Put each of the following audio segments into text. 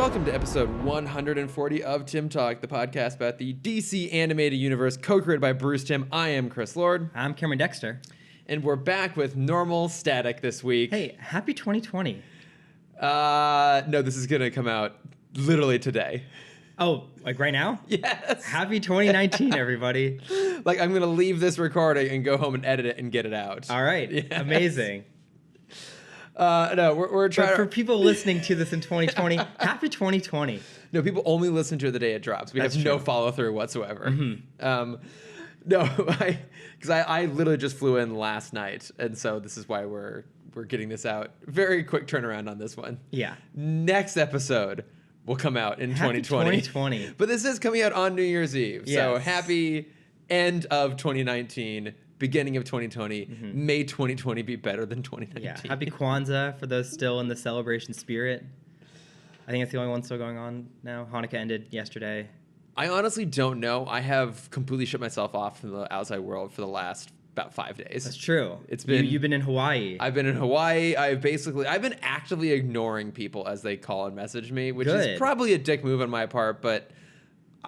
welcome to episode 140 of Timm Talk, the podcast about the DC animated universe, co-created by Bruce Timm. I am Chris Lord. I'm Cameron Dexter. And we're back with normal static this week. Hey, happy 2020. No, this is going to come out literally today. Oh, like right now? Yes. Happy 2019, everybody. Like, I'm going to leave this recording and go home and edit it and get it out. All right. Yes. Amazing. No, we're trying. But for people listeing to this in 2020, happy 2020. No, people only listen to it the day it drops. We have no follow through whatsoever. Mm-hmm. No, because I literally just flew in last night, and so this is why we're getting this out. Very quick turnaround on this one. Yeah. Next episode will come out in happy 2020. But this is coming out on New Year's Eve. Yes. So happy end of 2019. Beginning of 2020. Mm-hmm. May 2020 be better than 2019. Yeah. Happy Kwanzaa for those still in the celebration spirit. I think it's the only one still going on now. Hanukkah ended yesterday. I honestly don't know. I have completely shut myself off from the outside world for the last about 5 days. That's true. It's been you've been in Hawaii. I've been in Hawaii. I've been actively ignoring people as they call and message me, which is probably a dick move on my part, but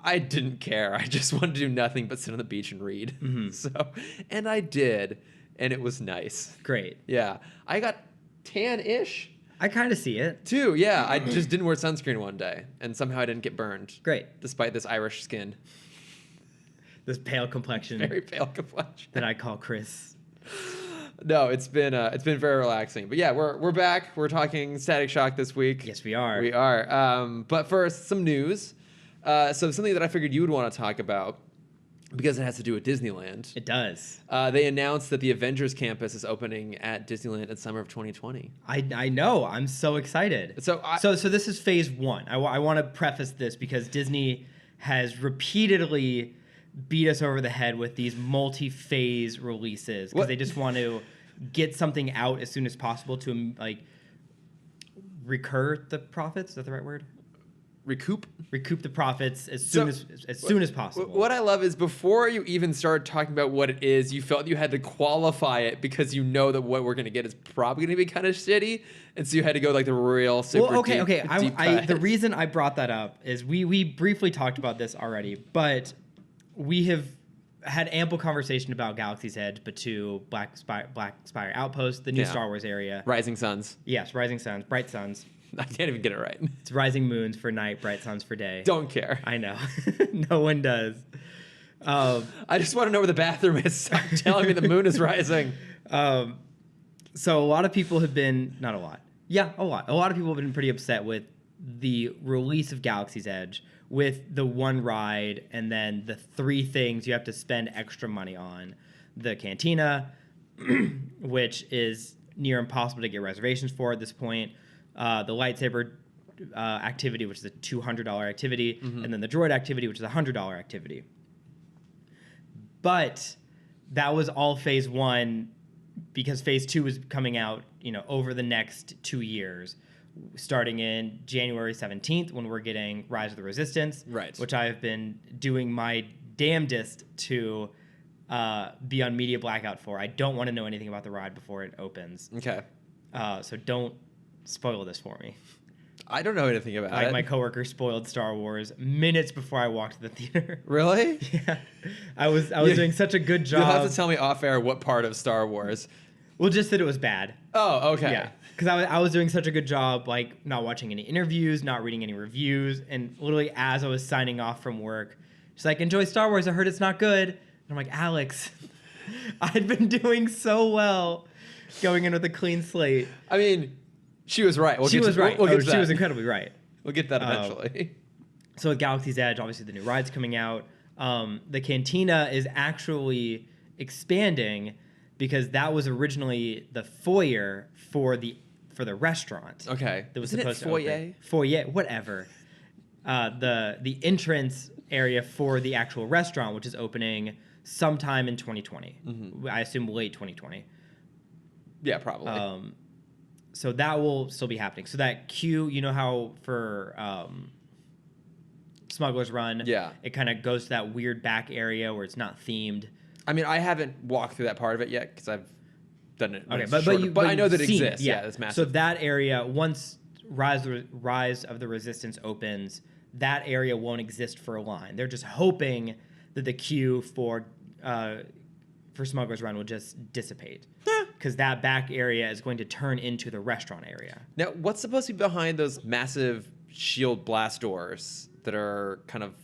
I didn't care. I just wanted to do nothing but sit on the beach and read. Mm-hmm. And I did, and it was nice. Great. Yeah. I got tan-ish. I kind of see it. Too, yeah. I just didn't wear sunscreen one day, and somehow I didn't get burned. Great. Despite this Irish skin. This pale complexion. Very pale complexion. That I call Chris. No, it's been very relaxing. But yeah, we're back. We're talking Static Shock this week. Yes, we are. We are. But first, some news. So something that I figured you would want to talk about, because it has to do with Disneyland. It does. They announced that the Avengers campus is opening at Disneyland in summer of 2020. I know. I'm so excited. So this is phase one. I want to preface this because Disney has repeatedly beat us over the head with these multi-phase releases because they just want to get something out as soon as possible to like recur the profits. Is that the right word? Recoup the profits as soon as possible. What I love is before you even started talking about what it is, you felt you had to qualify it because you know that what we're going to get is probably going to be kind of shitty, and so you had to go like the real super deep The reason I brought that up is we briefly talked about this already, but we have had ample conversation about Galaxy's Edge, but to Black Spire Outpost, the new Star Wars area. Rising Suns. Yes, Rising Suns, Bright Suns. I can't even get it right. It's rising moons for night, bright suns for day. Don't care. I know. No one does. I just want to know where the bathroom is. Stop telling me the moon is rising. So a lot of people have been, not a lot. Yeah, a lot. A lot of people have been pretty upset with the release of Galaxy's Edge with the one ride and then the 3 things you have to spend extra money on. The Cantina, which is near impossible to get reservations for at this point. The lightsaber activity, which is a $200 activity, and then the droid activity, which is a $100 activity. But that was all phase one, because phase 2 is coming out, over the next 2 years, starting in January 17th when we're getting Rise of the Resistance, right? Which I have been doing my damnedest to be on media blackout for. I don't want to know anything about the ride before it opens. Okay. So don't spoil this for me. I don't know anything about it. My coworker spoiled Star Wars minutes before I walked to the theater. Really? Yeah. I was doing such a good job. You'll have to tell me off air what part of Star Wars. Well, just that it was bad. Oh, okay. Yeah. Because I was doing such a good job, like not watching any interviews, not reading any reviews, and literally as I was signing off from work, she's like, "Enjoy Star Wars. I heard it's not good." And I'm like, "Alex, I'd been doing so well, going in with a clean slate." I mean, she was right. She was incredibly right. We'll get that eventually. So with Galaxy's Edge, obviously the new ride's coming out. The Cantina is actually expanding because that was originally the foyer for the restaurant. Okay. That was Isn't supposed it foyer? To open. Foyer, whatever. The entrance area for the actual restaurant, which is opening sometime in 2020. Mm-hmm. I assume late 2020. Yeah, probably. So that will still be happening. So that queue, how for Smuggler's Run, it kind of goes to that weird back area where it's not themed. I mean, I haven't walked through that part of it yet because I've done it. Okay, but I know that it exists. Yeah, it's massive. So that area, once Rise of the Resistance opens, that area won't exist for a line. They're just hoping that the queue for Smuggler's Run will just dissipate. Because that back area is going to turn into the restaurant area. Now, what's supposed to be behind those massive shield blast doors that are kind of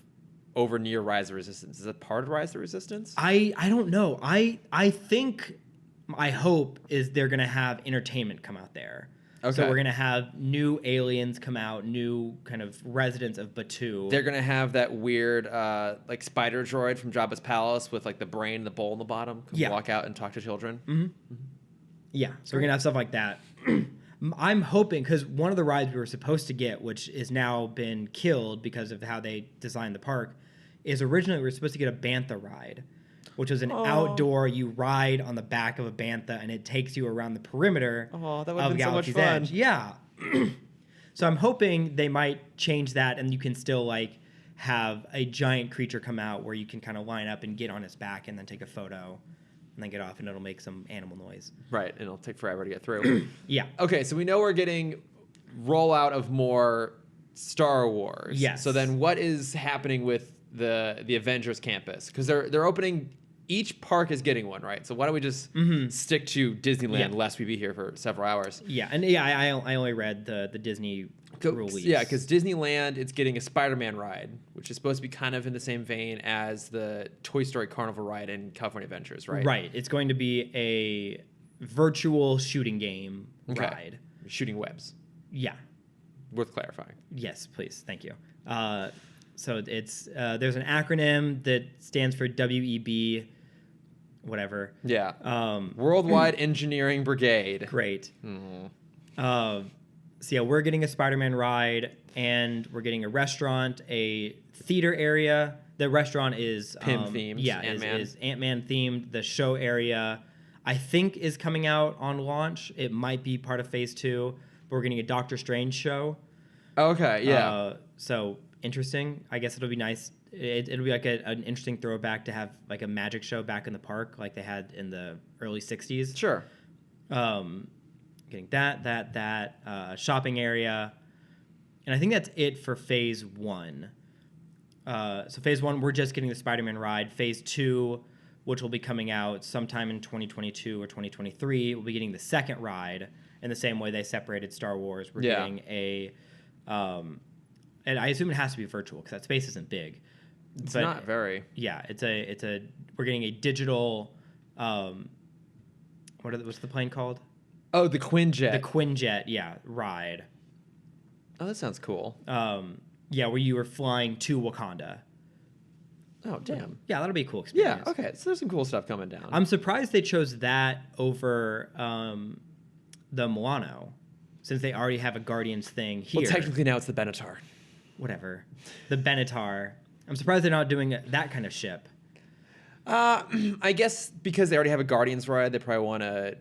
over near Rise of Resistance? Is that part of Rise of Resistance? I don't know. I think, I hope is they're going to have entertainment come out there. Okay. So we're going to have new aliens come out, new kind of residents of Batuu. They're going to have that weird like spider droid from Jabba's palace with like the brain and the bowl in the bottom walk out and talk to children. Mm-hmm. Mm-hmm. Yeah, so we're going to have stuff like that. I'm hoping, because one of the rides we were supposed to get, which has now been killed because of how they designed the park, is originally we were supposed to get a Bantha ride, which was an outdoor, you ride on the back of a Bantha, and it takes you around the perimeter that would have been so much fun. Edge. Yeah. So I'm hoping they might change that, and you can still like have a giant creature come out where you can kind of line up and get on its back and then take a photo. And then get off, and it'll make some animal noise. Right, and it'll take forever to get through. Yeah. Okay, so we know we're getting rollout of more Star Wars. Yes. So then what is happening with the Avengers campus? Because they're opening, each park is getting one, right? So why don't we just stick to Disneyland lest we be here for several hours? Yeah, and I only read the Disney release. Yeah, because Disneyland, it's getting a Spider-Man ride, which is supposed to be kind of in the same vein as the Toy Story Carnival ride in California Adventures, right? Right. It's going to be a virtual shooting game ride. Shooting webs. Yeah. Worth clarifying. Yes, please. Thank you. So it's there's an acronym that stands for WEB, whatever. Yeah. Worldwide Engineering Brigade. Great. Mm-hmm. So yeah, we're getting a Spider-Man ride, and we're getting a restaurant, a theater area. The restaurant is Pym themed. Yeah, Ant-Man. is Ant-Man themed. The show area, I think, is coming out on launch. It might be part of Phase 2. But we're getting a Doctor Strange show. Okay, yeah. So interesting. I guess it'll be nice. It'll be like an interesting throwback to have like a magic show back in the park, like they had in the early '60s. Sure. Getting that shopping area, and I think that's it for Phase 1. So Phase 1, we're just getting the Spider-Man ride. Phase 2, which will be coming out sometime in 2022 or 2023, we'll be getting the second ride in the same way they separated Star Wars. We're getting a, and I assume it has to be virtual because that space isn't big. It's not very. Yeah, we're getting a digital, what's the plane called? Oh, the Quinjet. The Quinjet, yeah, ride. Oh, that sounds cool. Yeah, where you were flying to Wakanda. Oh, damn. Yeah, that'll be a cool experience. Yeah, okay. So there's some cool stuff coming down. I'm surprised they chose that over the Milano, since they already have a Guardians thing here. Well, technically now it's the Benatar. Whatever. The Benatar. I'm surprised they're not doing that kind of ship. I guess because they already have a Guardians ride, they probably want to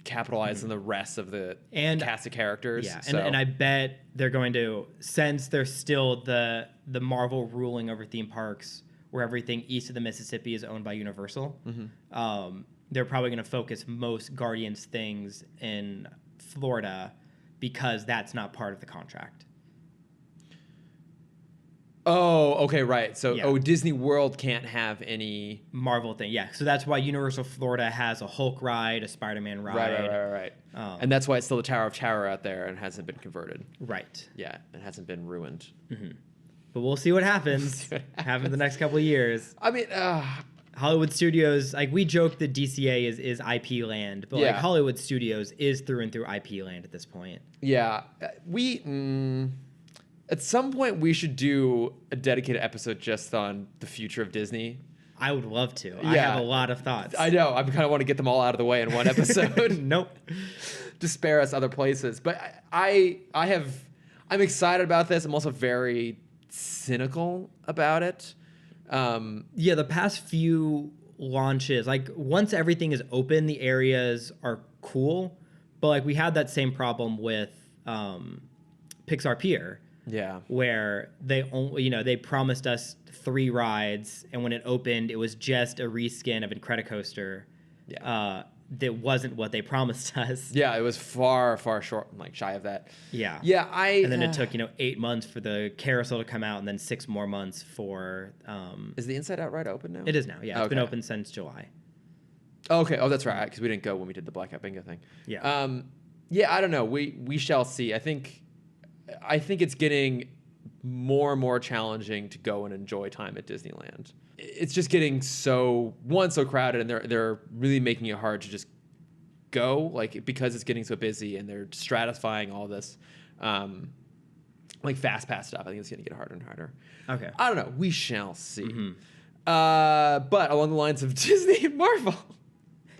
capitalize on the rest of the cast of characters. Yeah, so. and I bet they're going to, since there's still the Marvel ruling over theme parks, where everything east of the Mississippi is owned by Universal, they're probably going to focus most Guardians things in Florida because that's not part of the contract. Oh, okay, right. So, Disney World can't have any Marvel thing. Yeah, so that's why Universal Florida has a Hulk ride, a Spider-Man ride. Right. And that's why it's still the Tower of Terror out there and hasn't been converted. Right. Yeah, it hasn't been ruined. Mm-hmm. But we'll see what happens. Happen the next couple of years. I mean, Hollywood Studios, like we joke that DCA is IP land, but like Hollywood Studios is through and through IP land at this point. Yeah, at some point, we should do a dedicated episode just on the future of Disney. I would love to. Yeah. I have a lot of thoughts. I know. I kind of want to get them all out of the way in one episode. Nope. To spare us other places. But I'm excited about this. I'm also very cynical about it. Yeah, the past few launches, like once everything is open, the areas are cool. But like we had that same problem with Pixar Pier. Yeah. Where they promised us 3 rides, and when it opened, it was just a reskin of Incredicoaster. Yeah. that wasn't what they promised us. Yeah, it was far short, like shy of that. Yeah. Yeah, and then it took 8 months for the carousel to come out, and then 6 more months for. Is the Inside Out ride open now? It is now. Yeah, it's been open since July. Okay. Oh, that's right. Because we didn't go when we did the Blackout Bingo thing. Yeah. Yeah, I don't know. We shall see. I think it's getting more and more challenging to go and enjoy time at Disneyland. It's just getting so crowded, and they're really making it hard to just go, like, because it's getting so busy, and they're stratifying all this like fast pass stuff. I think it's going to get harder and harder. Okay. I don't know. We shall see. Mm-hmm. But along the lines of Disney and Marvel,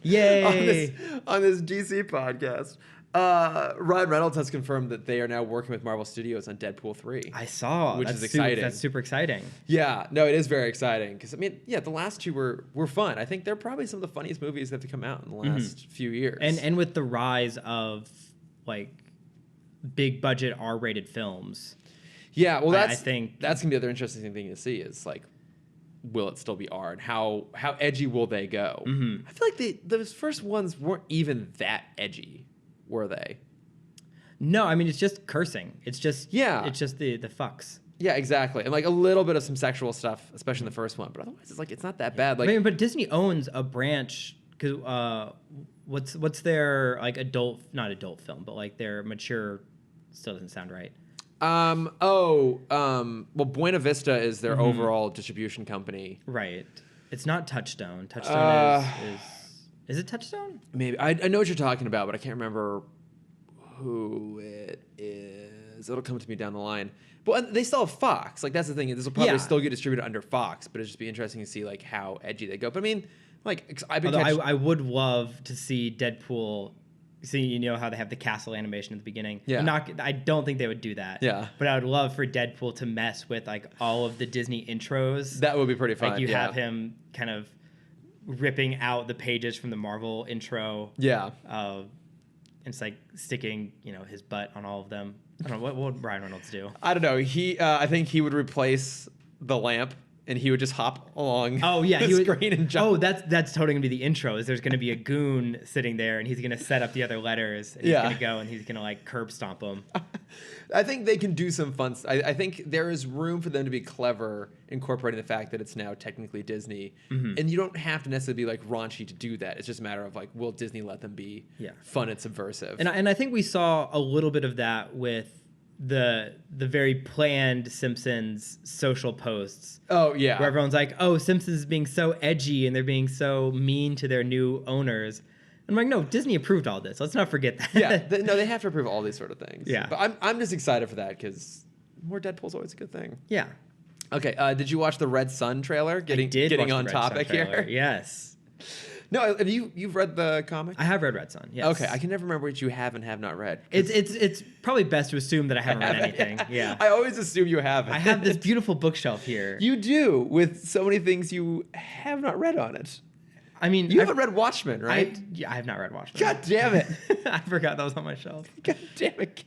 yay! on this DC podcast, Ryan Reynolds has confirmed that they are now working with Marvel Studios on Deadpool 3. I saw, which is exciting. That's super exciting. Yeah, no, it is very exciting because the last two were fun. I think they're probably some of the funniest movies that have come out in the last few years. And with the rise of like big budget R-rated films. Yeah, well, I think that's gonna be the other interesting thing to see is like, will it still be R, and how edgy will they go? Mm-hmm. I feel like those first ones weren't even that edgy. Were they? No, I mean, it's just cursing. It's just it's just the fucks. Yeah, exactly. And like a little bit of some sexual stuff, especially in the first one, but otherwise it's like it's not that bad. Like, I mean, but Disney owns a branch because what's their like not adult film, but like their mature, still doesn't sound right. Well, Buena Vista is their overall distribution company. Right. It's not Touchstone. Touchstone is it Touchstone? Maybe. I know what you're talking about, but I can't remember who it is. It'll come to me down the line. But they still have Fox. Like, that's the thing. This will probably still get distributed under Fox, but it'll just be interesting to see, like, how edgy they go. But, I mean, like, I would love to see Deadpool. See, you know how they have the castle animation at the beginning? Yeah. I don't think they would do that. Yeah. But I would love for Deadpool to mess with, like, all of the Disney intros. That would be pretty fun. Like, you have him kind of ripping out the pages from the Marvel intro. Yeah. It's like sticking, his butt on all of them. I don't know. What would Ryan Reynolds do? I don't know. I think he would replace the lamp, and he would just hop along the screen and jump. Oh, that's totally going to be the intro. Is there's going to be a goon sitting there, and he's going to set up the other letters, and he's going to go, and he's going to, like, curb stomp them. I think they can do some fun. I think there is room for them to be clever, incorporating the fact that it's now technically Disney, and you don't have to necessarily be like raunchy to do that. It's just a matter of like, will Disney let them be fun and subversive? And I think we saw a little bit of that with the very planned Simpsons social posts. Oh yeah, where everyone's like, "Oh, Simpsons is being so edgy and they're being so mean to their new owners." I'm like, no, Disney approved all this. Let's not forget that. Yeah, they have to approve all these sort of things. Yeah, but I'm just excited for that because more Deadpool's always a good thing. Yeah. Okay. Did you watch the Red Sun trailer? Getting on topic here. Yes. No, you've read the comic? I have read Red Sun. Yes. Okay, I can never remember what you have and have not read. It's probably best to assume that I haven't read anything. Yeah. I always assume you haven't. I have this beautiful bookshelf here. You do, with so many things you have not read on it. I mean, you haven't read Watchmen, right? I have not read Watchmen. God damn it! I forgot that was on my shelf. God damn it,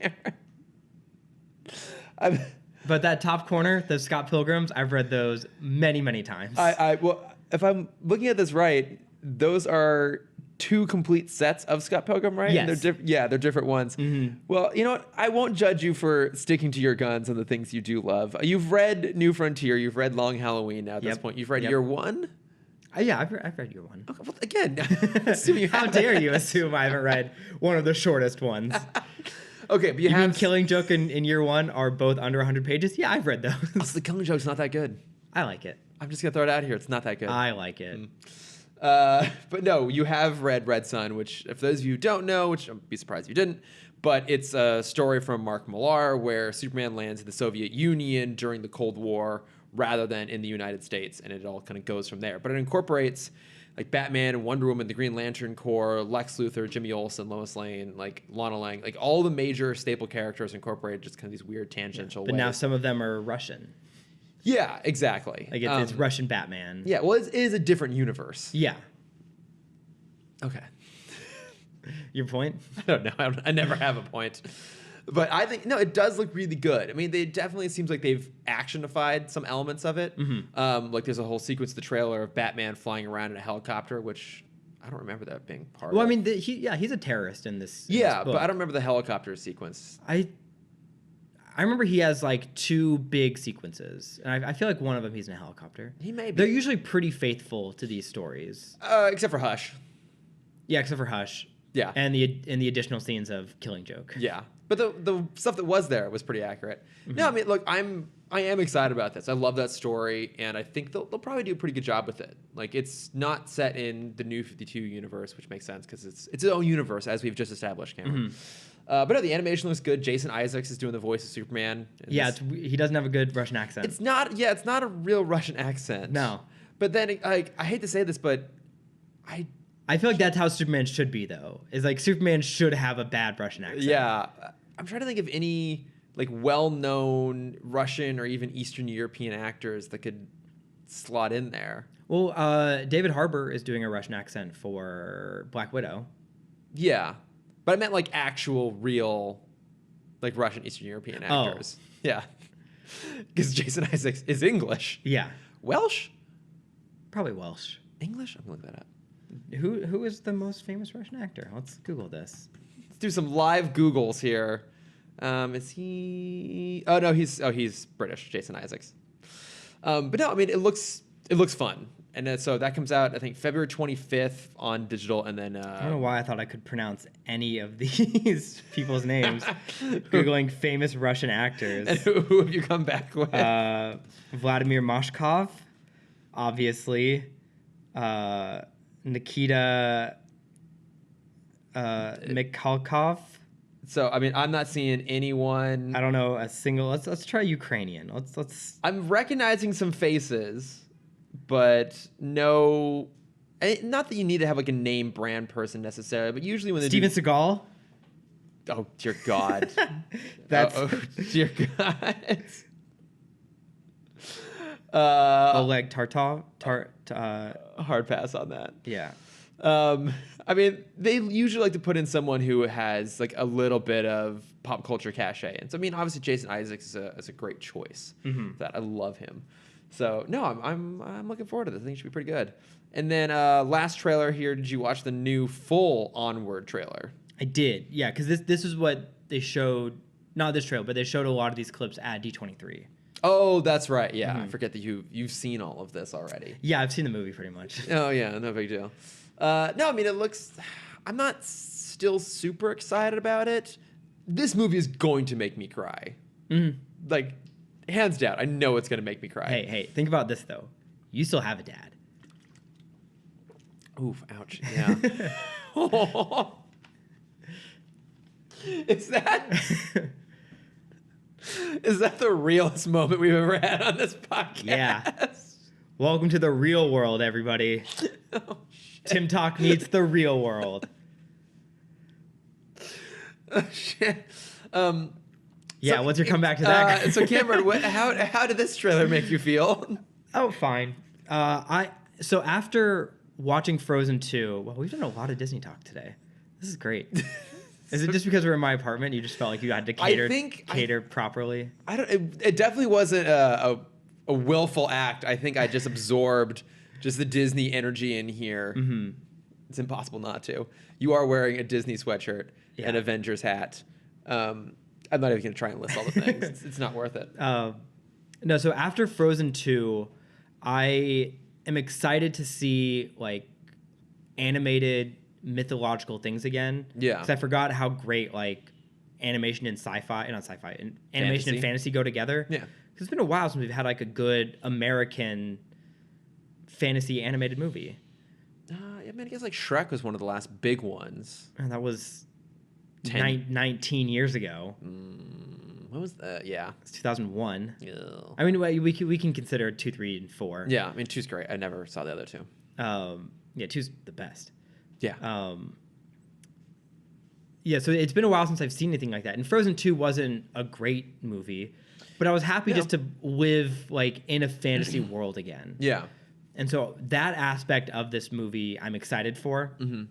Cameron. But that top corner, the Scott Pilgrims, I've read those many, many times. Well, if I'm looking at this right, those are 2 complete sets of Scott Pilgrim, right? Yes. And they're different ones. Mm-hmm. Well, you know what? I won't judge you for sticking to your guns and the things you do love. You've read New Frontier. You've read Long Halloween now at this point. You've read Year One? Yeah, I've read Year One. Okay, well, again, assume you How dare you assume I haven't read one of the shortest ones? Okay, but you mean Killing Joke and Year One are both under 100 pages? Yeah, I've read those. So the Killing Joke's not that good. I like it. I'm just going to throw it out here. It's not that good. I like it. But no, you have read Red Sun, which, if those of you who don't know, which I'd be surprised if you didn't, but it's a story from Mark Millar where Superman lands in the Soviet Union during the Cold War rather than in the United States, and it all kind of goes from there. But it incorporates like Batman and Wonder Woman, the Green Lantern Corps, Lex Luthor, Jimmy Olsen, Lois Lane, like Lana Lang, like all the major staple characters incorporated just kind of these weird tangential ways. But now some of them are Russian. Yeah, exactly. Like it's Russian Batman. Yeah, well, it is a different universe. Yeah. Okay. Your point? I don't know. I never have a point. But I think, no, it does look really good. I mean, they definitely seems like they've actionified some elements of it. Mm-hmm. Like there's a whole sequence of the trailer of Batman flying around in a helicopter, which I don't remember that being part. Well, I mean, he's a terrorist in this. Yeah, this book. but I don't remember the helicopter sequence. I remember he has like 2 big sequences, and I feel like one of them he's in a helicopter. He may be. They're usually pretty faithful to these stories. Except for Hush. Yeah, except for Hush. Yeah. And the additional scenes of Killing Joke. Yeah. But the stuff that was there was pretty accurate. Mm-hmm. No, I mean, look, I am excited about this. I love that story, and I think they'll probably do a pretty good job with it. Like, it's not set in the New 52 universe, which makes sense because it's its own universe, as we've just established, Cameron. But no, the animation looks good. Jason Isaacs is doing the voice of Superman. Yeah, he doesn't have a good Russian accent. It's not a real Russian accent. No. But then, like, I hate to say this, but I feel like that's how Superman should be, though. Is like Superman should have a bad Russian accent. Yeah. I'm trying to think of any like well-known Russian or even Eastern European actors that could slot in there. Well, David Harbour is doing a Russian accent for Black Widow. Yeah. But I meant like actual real like Russian Eastern European actors. Oh. Yeah. Because Jason Isaacs is English. Yeah. Welsh? Probably Welsh. English? I'm gonna look that up. Who is the most famous Russian actor? Let's Google this. Let's do some live Googles here. Is he? Oh no, he's British. Jason Isaacs. But no, I mean it looks fun, and so that comes out I think February 25th on digital, and then I don't know why I thought I could pronounce any of these people's names. Googling famous Russian actors. And who have you come back with? Vladimir Mashkov, obviously. Nikita Mikhalkov. So I mean, I'm not seeing anyone. I don't know a single. Let's try Ukrainian. Let's. I'm recognizing some faces, but no. Not that you need to have like a name brand person necessarily, but usually when they Steven Seagal. Oh dear God. That's. Oh dear God. Oleg Tartov. Hard pass on that. Yeah. I mean, they usually like to put in someone who has like a little bit of pop culture cachet, and so I mean, obviously Jason Isaacs is a great choice. Mm-hmm. That I love him. So no, I'm looking forward to this. I think it should be pretty good. And then last trailer here. Did you watch the new full Onward trailer? I did. Yeah, because this is what they showed. Not this trailer, but they showed a lot of these clips at D23. Oh, that's right. Yeah, I forget that you've seen all of this already. Yeah, I've seen the movie pretty much. Oh yeah, no big deal. No, I mean, it looks... I'm not still super excited about it. This movie is going to make me cry. Mm-hmm. Like, hands down, I know it's going to make me cry. Hey, think about this, though. You still have a dad. Oof, ouch. Yeah. Is that the realest moment we've ever had on this podcast? Yeah. Welcome to the real world, everybody. Oh, Timm Talk meets the real world. Oh, shit. Yeah, what's your comeback to that? So Cameron, how did this trailer make you feel? Oh, fine. So after watching Frozen 2, well, we've done a lot of Disney talk today. This is great. Is it just because we're in my apartment? You just felt like you had to cater properly? I don't. It definitely wasn't a willful act. I think I just absorbed just the Disney energy in here. Mm-hmm. It's impossible not to. You are wearing a Disney sweatshirt, an Avengers hat. I'm not even going to try and list all the things. it's not worth it. No, so after Frozen 2, I am excited to see like animated mythological things again. Yeah. Because I forgot how great like animation and animation and fantasy go together. Yeah. Because it's been a while since we've had like a good American fantasy animated movie. I mean, I guess like Shrek was one of the last big ones. And that was 19 years ago. What was that? Yeah. It's 2001. Yeah. I mean, we can consider 2, 3, and 4. Yeah, I mean, 2's great. I never saw the other 2. Yeah, 2's the best. Yeah. Yeah, so it's been a while since I've seen anything like that. And Frozen 2 wasn't a great movie, but I was happy just to live like in a fantasy world again. Yeah. And so that aspect of this movie I'm excited for. Mm-hmm.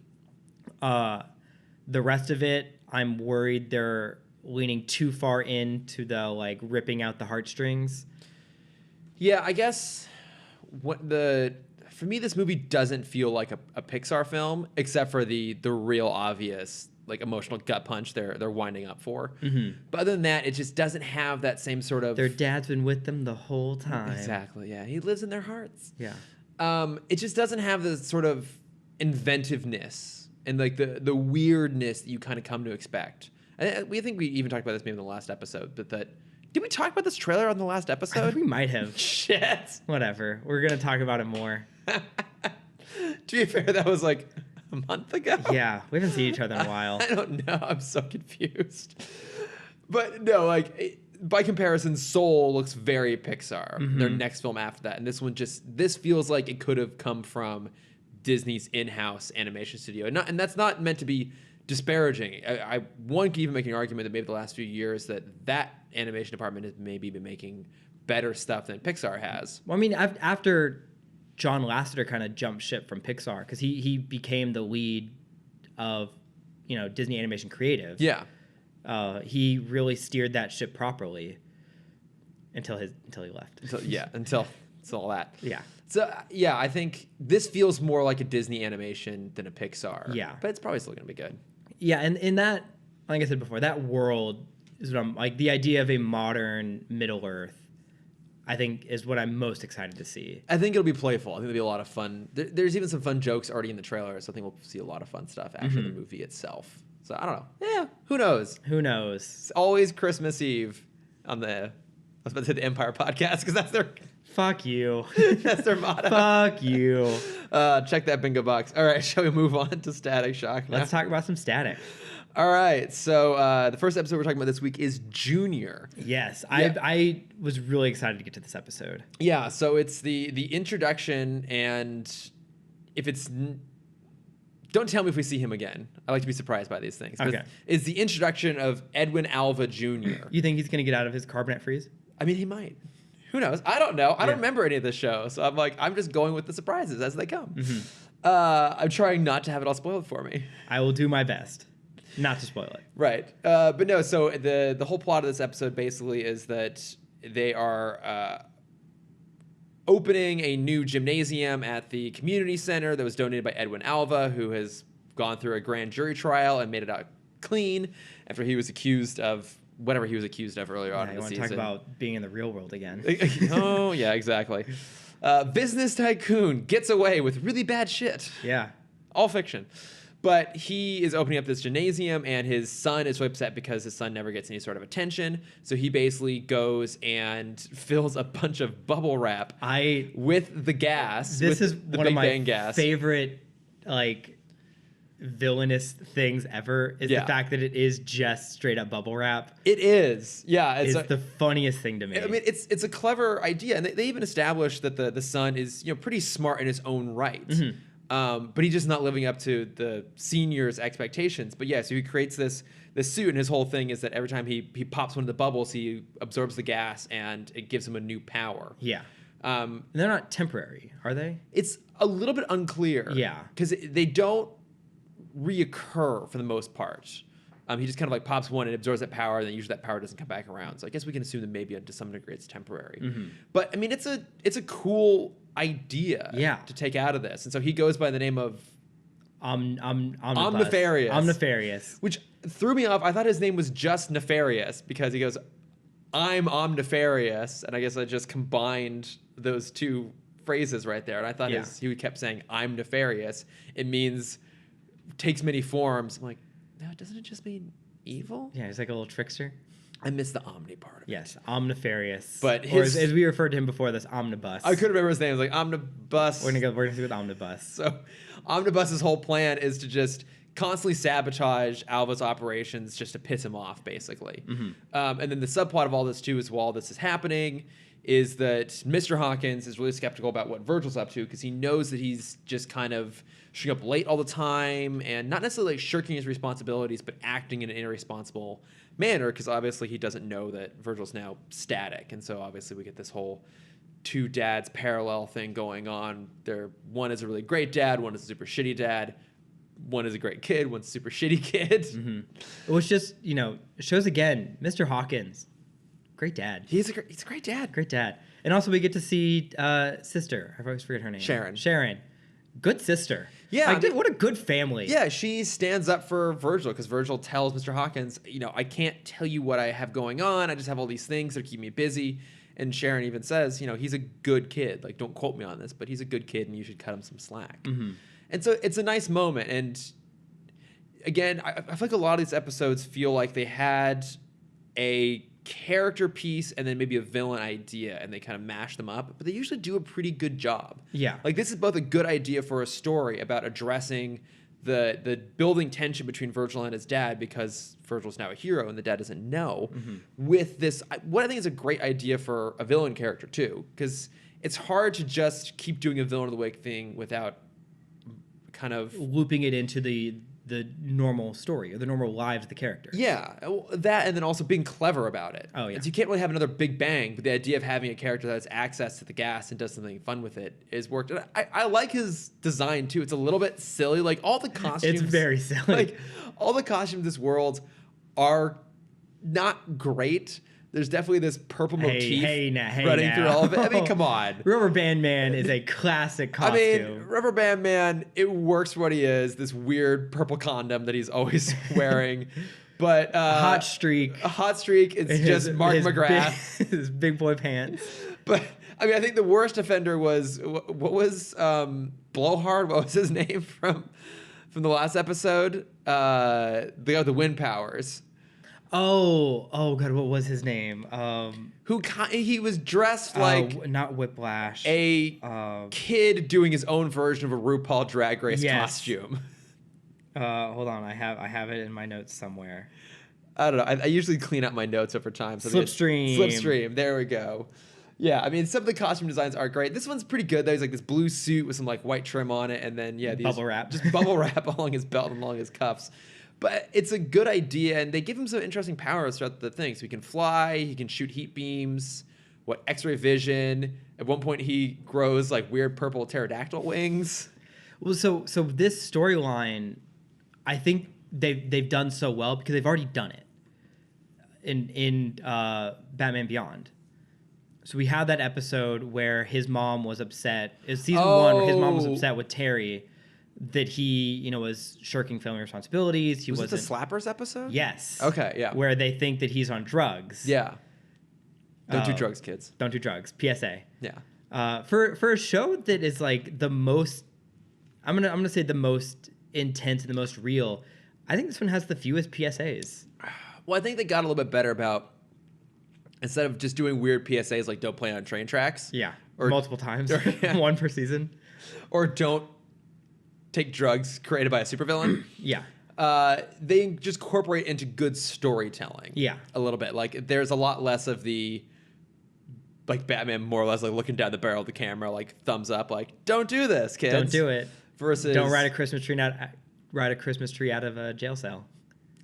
The rest of it, I'm worried they're leaning too far into the like ripping out the heartstrings. Yeah, I guess what the for me, this movie doesn't feel like a Pixar film, except for the real obvious like emotional gut punch they're winding up for. Mm-hmm. But other than that, it just doesn't have that same sort of. Their dad's been with them the whole time. Exactly. Yeah, he lives in their hearts. Yeah. It just doesn't have the sort of inventiveness and like the weirdness that you kind of come to expect. We think we even talked about this maybe in the last episode, but did we talk about this trailer on the last episode? We might have. Shit. Whatever. We're gonna talk about it more. To be fair, that was like a month ago. Yeah, we haven't seen each other in a while. I don't know. I'm so confused. But no, like by comparison, Soul looks very Pixar. Mm-hmm. Their next film after that, and this feels like it could have come from Disney's in-house animation studio, and that's not meant to be disparaging. One could even make an argument that maybe the last few years that animation department has maybe been making better stuff than Pixar has. Well, I mean, after John Lasseter kind of jumped ship from Pixar because he became the lead of Disney Animation Creative. Yeah, he really steered that ship properly until he left. Until all that. Yeah. So yeah, I think this feels more like a Disney animation than a Pixar. Yeah, but it's probably still gonna be good. Yeah, and in that, like I said before, that world is what I'm like. The idea of a modern Middle Earth, I think, is what I'm most excited to see. I think it'll be playful. I think there'll be a lot of fun. There's even some fun jokes already in the trailer, so I think we'll see a lot of fun stuff after the movie itself. So I don't know. Yeah, who knows? Who knows? It's always Christmas Eve on I was about to say the Empire podcast because that's their. Fuck you. That's their motto. Fuck you. Check that bingo box. All right, shall we move on to Static Shock now? Let's talk about some Static. All right, so the first episode we're talking about this week is Junior. Yes, yeah. I was really excited to get to this episode. Yeah, so it's the introduction, and if it's... Don't tell me if we see him again. I like to be surprised by these things. Okay. It's the introduction of Edwin Alva Jr. You think he's going to get out of his carbonate freeze? I mean, he might. Who knows? I don't know. I don't remember any of this show, so I'm just going with the surprises as they come. Mm-hmm. I'm trying not to have it all spoiled for me. I will do my best not to spoil it. Right. But no, so the whole plot of this episode basically is that they are opening a new gymnasium at the community center that was donated by Edwin Alva, who has gone through a grand jury trial and made it out clean after he was accused of whatever he was accused of earlier on in the season. You want to talk about being in the real world again. Oh, yeah, exactly. Business tycoon gets away with really bad shit. Yeah. All fiction. But he is opening up this gymnasium, and his son is so upset because his son never gets any sort of attention. So he basically goes and fills a bunch of bubble wrap with the gas. This is one of my favorite, villainous things ever is the fact that it is just straight up bubble wrap. It is. Yeah. It's the funniest thing to me. I mean, it's a clever idea. And they even established that the son is, pretty smart in his own right. Mm-hmm. But he's just not living up to the seniors' expectations. But yeah, so he creates this suit, and his whole thing is that every time he pops one of the bubbles, he absorbs the gas, and it gives him a new power. Yeah. They're not temporary, are they? It's a little bit unclear. Yeah. Because they don't reoccur for the most part. He just kind of pops one and absorbs that power, and then usually that power doesn't come back around. So I guess we can assume that maybe to some degree it's temporary. Mm-hmm. But I mean, it's a cool idea to take out of this. And so he goes by the name of Nefarious. Nefarious. Which threw me off. I thought his name was just Nefarious because he goes, I'm Nefarious. And I guess I just combined those two phrases right there. And I thought he kept saying, I'm Nefarious. It means takes many forms. I'm like, no, doesn't it just mean evil? Yeah, he's like a little trickster. I missed the Omni part of it. Yes, Omnifarious. But or as we referred to him before, this Omnibus. I couldn't remember his name. It was like Omnibus. We're gonna see with Omnibus. So Omnibus's whole plan is to just constantly sabotage Alva's operations just to piss him off, basically. Mm-hmm. And then the subplot of all this too is while this is happening is that Mr. Hawkins is really skeptical about what Virgil's up to because he knows that he's just kind of showing up late all the time and not necessarily shirking his responsibilities, but acting in an irresponsible manner because obviously he doesn't know that Virgil's now static. And so obviously we get this whole two dads parallel thing going on. One is a really great dad, one is a super shitty dad. One is a great kid, one's a super shitty kid. Mm-hmm. Which just, shows again, Mr. Hawkins, Great dad. He's a great dad. Great dad. And also we get to see sister. I always forget her name. Sharon. Good sister. Yeah. What a good family. Yeah, she stands up for Virgil because Virgil tells Mr. Hawkins, I can't tell you what I have going on. I just have all these things that keep me busy. And Sharon even says, he's a good kid. Like, don't quote me on this, but he's a good kid and you should cut him some slack. Mm-hmm. And so it's a nice moment. And again, I feel like a lot of these episodes feel like they had a character piece and then maybe a villain idea and they kind of mash them up, but they usually do a pretty good job. Yeah. Like this is both a good idea for a story about addressing the building tension between Virgil and his dad because Virgil's now a hero and the dad doesn't know, with this what I think is a great idea for a villain character too, because it's hard to just keep doing a villain of the week thing without kind of looping it into the normal story or the normal lives of the character. Yeah, that, and then also being clever about it. Oh, yeah. You can't really have another big bang, but the idea of having a character that has access to the gas and does something fun with it is worked. And I like his design, too. It's a little bit silly. Like, all the costumes... It's very silly. Like, all the costumes in this world are not great. There's definitely this purple motif running through all of it. I mean, come on. Rubber Band Man is a classic costume. I mean, Rubber Band Man, it works for what he is, this weird purple condom that he's always wearing. But a hot streak. It's just Mark McGrath. His big boy pants. But, I mean, I think the worst offender was, what was Blowhard? What was his name from the last episode? The guy with the wind powers. Oh God! What was his name? He was dressed like not Whiplash, a kid doing his own version of a RuPaul Drag Race costume. Hold on, I have it in my notes somewhere. I don't know. I usually clean up my notes over time. So Slipstream. There we go. Yeah, I mean, some of the costume designs are great. This one's pretty good. There's like this blue suit with some like white trim on it, and then these bubble wrap, just bubble wrap along his belt and along his cuffs. But it's a good idea, and they give him some interesting powers throughout the thing. So he can fly, he can shoot heat beams, X-ray vision. At one point, he grows like weird purple pterodactyl wings. Well, so this storyline, I think they've done so well because they've already done it in Batman Beyond. So we had that episode where his mom was upset. It was season 1 where his mom was upset with Terry that he, was shirking family responsibilities. Was it the Slappers episode? Yes. Okay, yeah. Where they think that he's on drugs. Yeah. Don't do drugs, kids. Don't do drugs. PSA. Yeah. For a show that is like the most, I'm gonna say the most intense and the most real, I think this one has the fewest PSAs. Well, I think they got a little bit better about, instead of just doing weird PSAs like don't play on train tracks. Yeah. Or multiple times. One per season. Or don't take drugs created by a supervillain. Yeah. They just incorporate into good storytelling. Yeah. A little bit. Like there's a lot less of the like Batman more or less like looking down the barrel of the camera, like thumbs up, like don't do this, kids. Don't do it. Versus don't ride a Christmas tree out of a jail cell.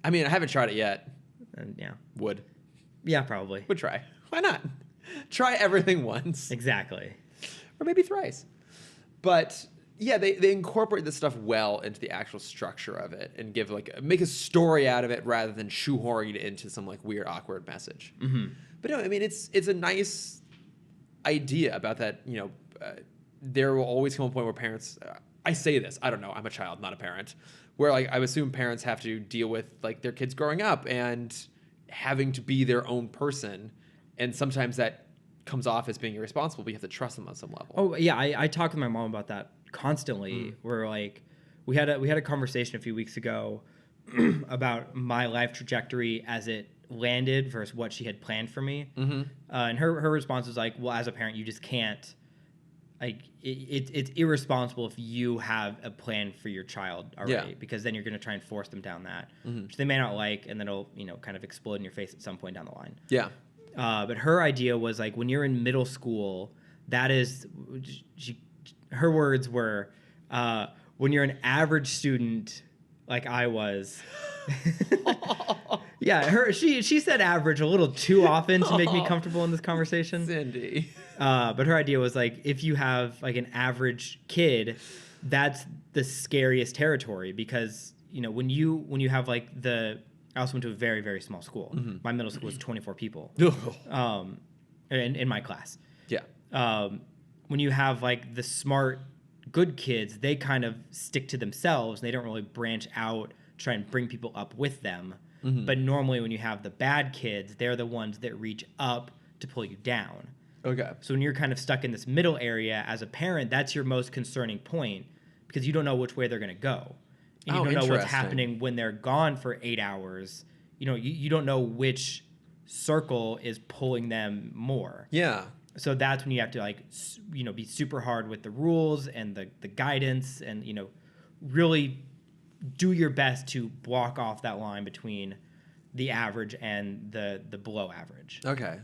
I mean, I haven't tried it yet. And yeah. Would. Yeah, probably. Would try. Why not? Try everything once. Exactly. Or maybe thrice. But yeah, they incorporate this stuff well into the actual structure of it and make a story out of it rather than shoehorning it into some like weird, awkward message. Mm-hmm. But no, I mean, it's a nice idea about that. There will always come a point where parents. I say this. I don't know. I'm a child, not a parent. Where like I assume parents have to deal with like their kids growing up and having to be their own person, and sometimes that comes off as being irresponsible, but you have to trust them on some level. Oh yeah, I talk with my mom about that constantly. Where like we had a conversation a few weeks ago about my life trajectory as it landed versus what she had planned for me. Mm-hmm. And her response was like, well, as a parent, you just can't. Like it's irresponsible if you have a plan for your child already, because then you're going to try and force them down that, which they may not like, and then it'll kind of explode in your face at some point down the line. Yeah. But her idea was like when you're in middle school, that is, her words were, when you're an average student like I was. Yeah, she said average a little too often to make me comfortable in this conversation. Cindy. But her idea was like if you have like an average kid, that's the scariest territory, because when you have like the I also went to a very, very small school. Mm-hmm. My middle school was 24 people in my class. Yeah. When you have like the smart, good kids, they kind of stick to themselves. And they don't really branch out, try and bring people up with them. Mm-hmm. But normally when you have the bad kids, they're the ones that reach up to pull you down. Okay. So when you're kind of stuck in this middle area as a parent, that's your most concerning point because you don't know which way they're going to go. And you don't know what's happening when they're gone for 8 hours. You know, you don't know which circle is pulling them more. Yeah. So that's when you have to like, you know, be super hard with the rules and the guidance and, you know, really do your best to block off that line between the average and the below average. Okay.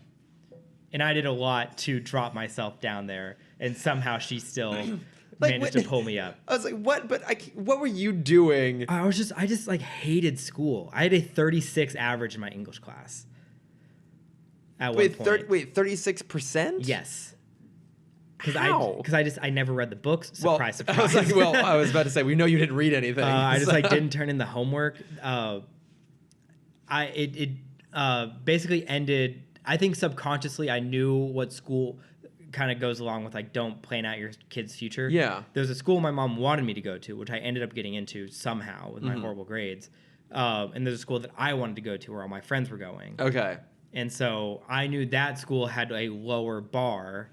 And I did a lot to drop myself down there, and somehow she still managed to pull me up. I was like, what? But what were you doing? I just like hated school. I had a 36 average in my English class. At one point. 36%? Yes. Because I never read the books. Surprise, surprise. I was like, I was about to say, we know you didn't read anything. I just like didn't turn in the homework. It basically ended. I think subconsciously I knew what school kind of goes along with like don't plan out your kid's future. Yeah. There's a school my mom wanted me to go to, which I ended up getting into somehow with my horrible grades. And there's a school that I wanted to go to where all my friends were going. Okay. And so I knew that school had a lower bar.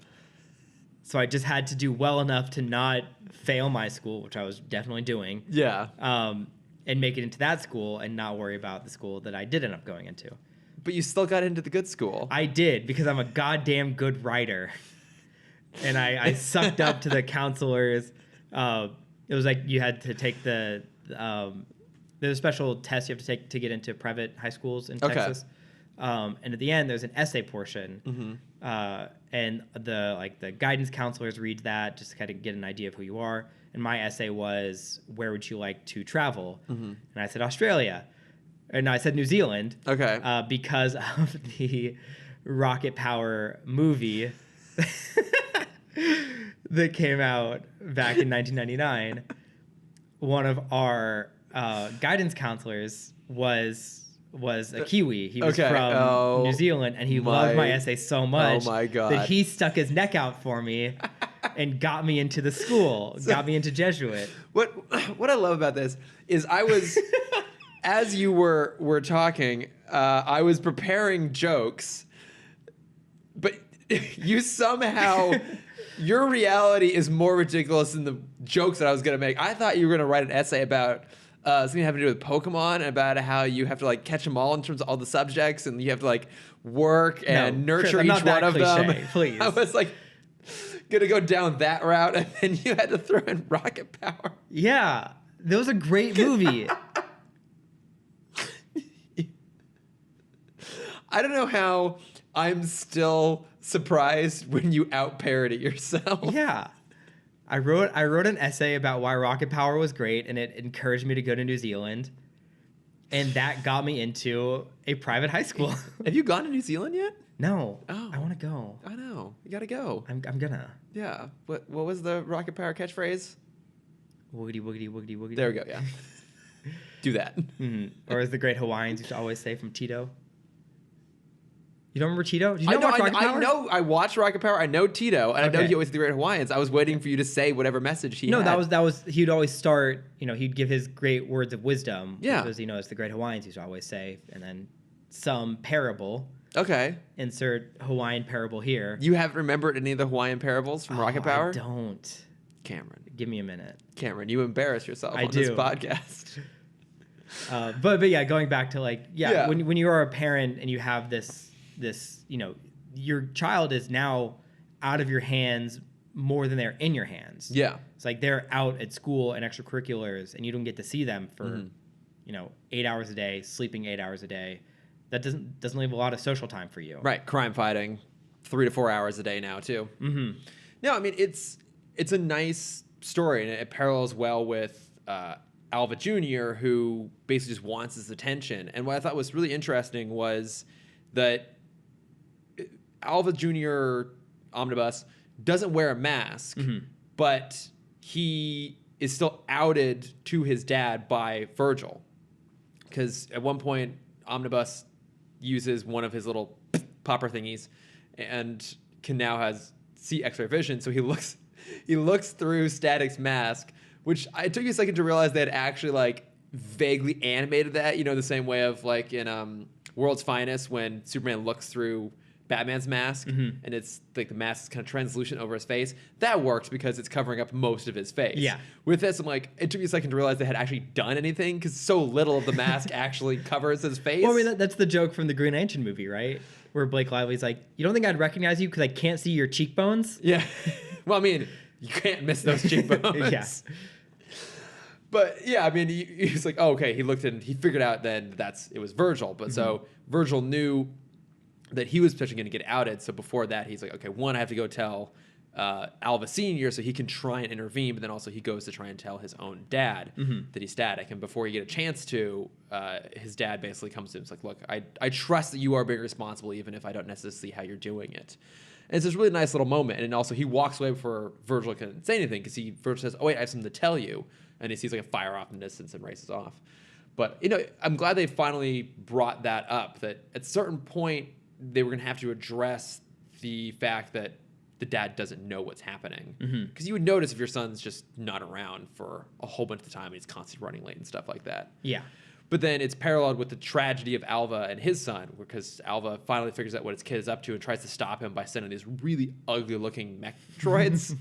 So I just had to do well enough to not fail my school, which I was definitely doing. Yeah. And make it into that school and not worry about the school that I did end up going into. But you still got into the good school. I did, because I'm a goddamn good writer. And I sucked up to the counselors. It was like you had to take there's a special test you have to take to get into private high schools in Texas. And at the end, there's an essay portion. Mm-hmm. And the guidance counselors read that just to kind of get an idea of who you are. And my essay was, where would you like to travel? Mm-hmm. And I said, Australia. And I said New Zealand. Okay. Because of the rocket power movie that came out back in 1999. One of our guidance counselors was a Kiwi. He was from New Zealand, and he loved my essay so much that he stuck his neck out for me and got me into the school, got me into Jesuit. What I love about this is I was... As you were talking, I was preparing jokes, but you somehow, your reality is more ridiculous than the jokes that I was going to make. I thought you were going to write an essay about something having to do with Pokemon, and about how you have to like catch them all in terms of all the subjects, and you have to like work and nurture each one of them. Please. I was like going to go down that route, and then you had to throw in rocket power. Yeah, that was a great movie. I don't know how I'm still surprised when you out-parody yourself. Yeah. I wrote an essay about why rocket power was great, and it encouraged me to go to New Zealand. And that got me into a private high school. Have you gone to New Zealand yet? No. Oh. I want to go. I know. You got to go. I'm gonna. Yeah. What was the rocket power catchphrase? Woogity, woogity, woogity, woogity. There we go, yeah. Do that. Mm-hmm. Or as the great Hawaiians used to always say from Tito. You don't remember Tito? Did you watch Rocket Power? I know. I watched Rocket Power. I know Tito, and I know he always did the Great Hawaiians. I was waiting for you to say whatever message he had. No, that was. He'd always start. You know, he'd give his great words of wisdom. Yeah. Because it's the Great Hawaiians used to always say, and then some parable. Okay. Insert Hawaiian parable here. You haven't remembered any of the Hawaiian parables from Rocket Power? I don't. Cameron, give me a minute. Cameron, you embarrass yourself on this podcast. But yeah, going back to when you are a parent and you have this your child is now out of your hands more than they're in your hands. Yeah. It's like they're out at school and extracurriculars and you don't get to see them for 8 hours a day, sleeping 8 hours a day. That doesn't leave a lot of social time for you. Right. Crime fighting 3 to 4 hours a day now too. Mm-hmm. No, I mean it's a nice story, and it parallels well with Alva Jr., who basically just wants his attention. And what I thought was really interesting was that Alva Jr. Omnibus doesn't wear a mask, but he is still outed to his dad by Virgil. Because at one point, Omnibus uses one of his little popper thingies and can now see X-ray vision. So he looks through Static's mask, which it took me a second to realize they had actually like vaguely animated that, the same way of like in World's Finest when Superman looks through Batman's mask and it's like the mask is kind of translucent over his face. That works because it's covering up most of his face. Yeah. With this, I'm like, it took me a second to realize they had actually done anything because so little of the mask actually covers his face. Well, I mean, that's the joke from the Green Lantern movie, right? Where Blake Lively's like, you don't think I'd recognize you because I can't see your cheekbones? Yeah. Well, I mean, you can't miss those cheekbones. Yeah. But yeah, I mean, he's like, oh, okay. He looked and he figured out then it was Virgil. But so Virgil knew that he was potentially going to get outed. So before that, he's like, okay, one, I have to go tell Alva Sr. so he can try and intervene. But then also he goes to try and tell his own dad that he's Static. And before he get a chance to, his dad basically comes to him and is like, look, I trust that you are being responsible even if I don't necessarily see how you're doing it. And it's this really nice little moment. And also he walks away before Virgil can say anything because Virgil says, oh, wait, I have something to tell you. And he sees like a fire off in the distance and races off. But, I'm glad they finally brought that up, that at a certain point they were going to have to address the fact that the dad doesn't know what's happening. Because you would notice if your son's just not around for a whole bunch of the time and he's constantly running late and stuff like that. Yeah. But then it's paralleled with the tragedy of Alva and his son, because Alva finally figures out what his kid is up to and tries to stop him by sending these really ugly-looking mech droids.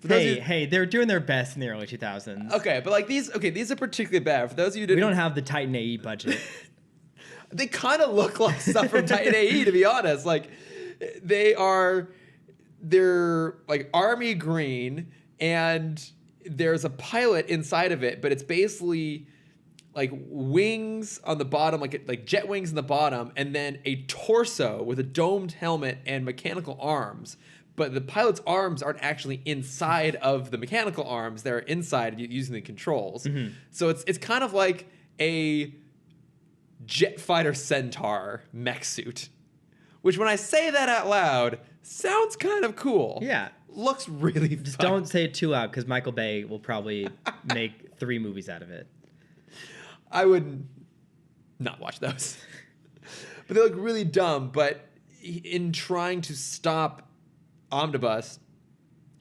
Hey, they're doing their best in the early 2000s. Okay, but like these are particularly bad. For those of you who didn't... We don't have the Titan AE budget. They kind of look like stuff from Titan AE, to be honest. Like, they're like army green, and there's a pilot inside of it, but it's basically like wings on the bottom, like jet wings in the bottom, and then a torso with a domed helmet and mechanical arms. But the pilot's arms aren't actually inside of the mechanical arms; they're inside using the controls. So it's kind of like a jet fighter Centaur mech suit, which when I say that out loud sounds kind of cool. Yeah, looks really just fun. Don't say it too loud because Michael Bay will probably make 3 movies out of it. I would not watch those. But they look really dumb. But in trying to stop Omnibus,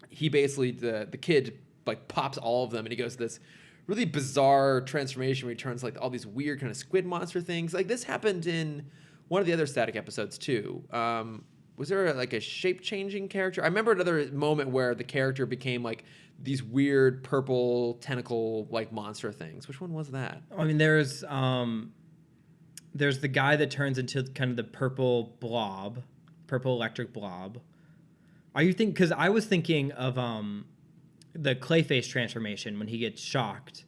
he basically the kid like pops all of them and he goes this really bizarre transformation where he turns like all these weird kind of squid monster things. Like this happened in one of the other Static episodes too. Was there a shape-changing character? I remember another moment where the character became like these weird purple tentacle like monster things. Which one was that? I mean, there's the guy that turns into kind of the purple electric blob. Are you thinking? Because I was thinking of the Clayface transformation when he gets shocked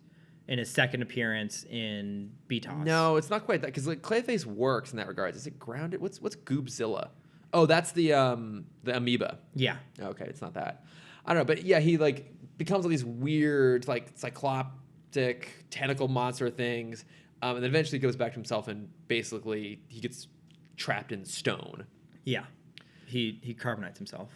in his second appearance in BTOS. No, it's not quite that, because like Clayface works in that regard. Is it grounded? What's Goobzilla? Oh, that's the amoeba. Yeah. Okay, it's not that. I don't know, but yeah, he like becomes all these weird like cycloptic tentacle monster things, and then eventually goes back to himself and basically he gets trapped in stone. Yeah. He carbonites himself.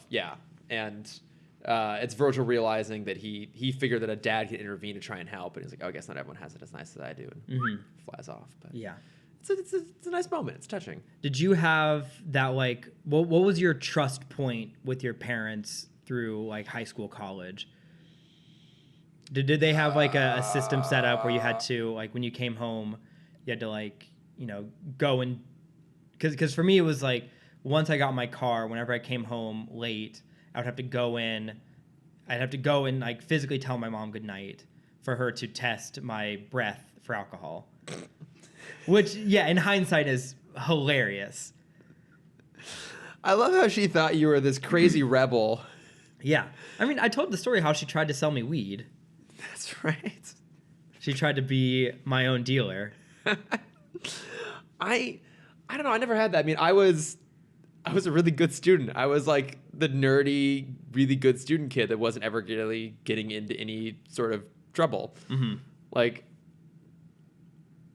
Yeah, and it's Virgil realizing that he figured that a dad could intervene to try and help, and he's like, oh, I guess not everyone has it as nice as I do, and flies off. But yeah, it's a nice moment. It's touching. Did you have that like what was your trust point with your parents through like high school, college? Did they have like a system set up where you had to like when you came home, you had to like go and because for me it was like once I got my car, whenever I came home late, I would have to go in. I'd have to go and like physically tell my mom goodnight for her to test my breath for alcohol. Which, yeah, in hindsight is hilarious. I love how she thought you were this crazy rebel. Yeah. I mean, I told the story how she tried to sell me weed. That's right. She tried to be my own dealer. I don't know. I never had that. I mean, I was a really good student. I was like the nerdy, really good student kid that wasn't ever really getting into any sort of trouble. Like,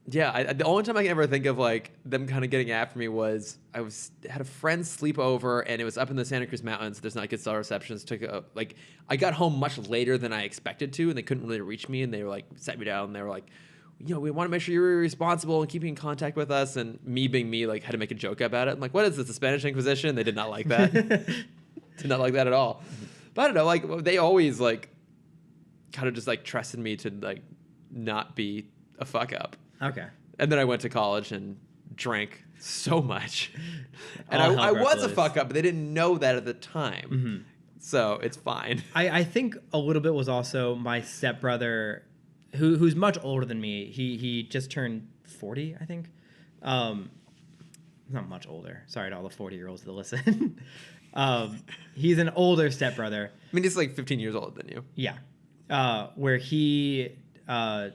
yeah, the only time I can ever think of like them kind of getting after me was had a friend sleep over and it was up in the Santa Cruz Mountains. There's not good cell receptions. I got home much later than I expected to, and they couldn't really reach me. And they were like sat me down and they were like, we want to make sure you're responsible and keeping in contact with us. And me being me, like, had to make a joke about it. I'm like, what is this, the Spanish Inquisition? They did not like that. Did not like that at all. But I don't know, like, they always, like, kind of just, like, trusted me to, like, not be a fuck up. Okay. And then I went to college and drank so much. And I was a fuck up, but they didn't know that at the time. Mm-hmm. So it's fine. I think a little bit was also my stepbrother, who's much older than me. He just turned 40, I think. Not much older. Sorry to all the 40-year-olds that listen. He's an older stepbrother. I mean, he's like 15 years older than you. Yeah. Where he, as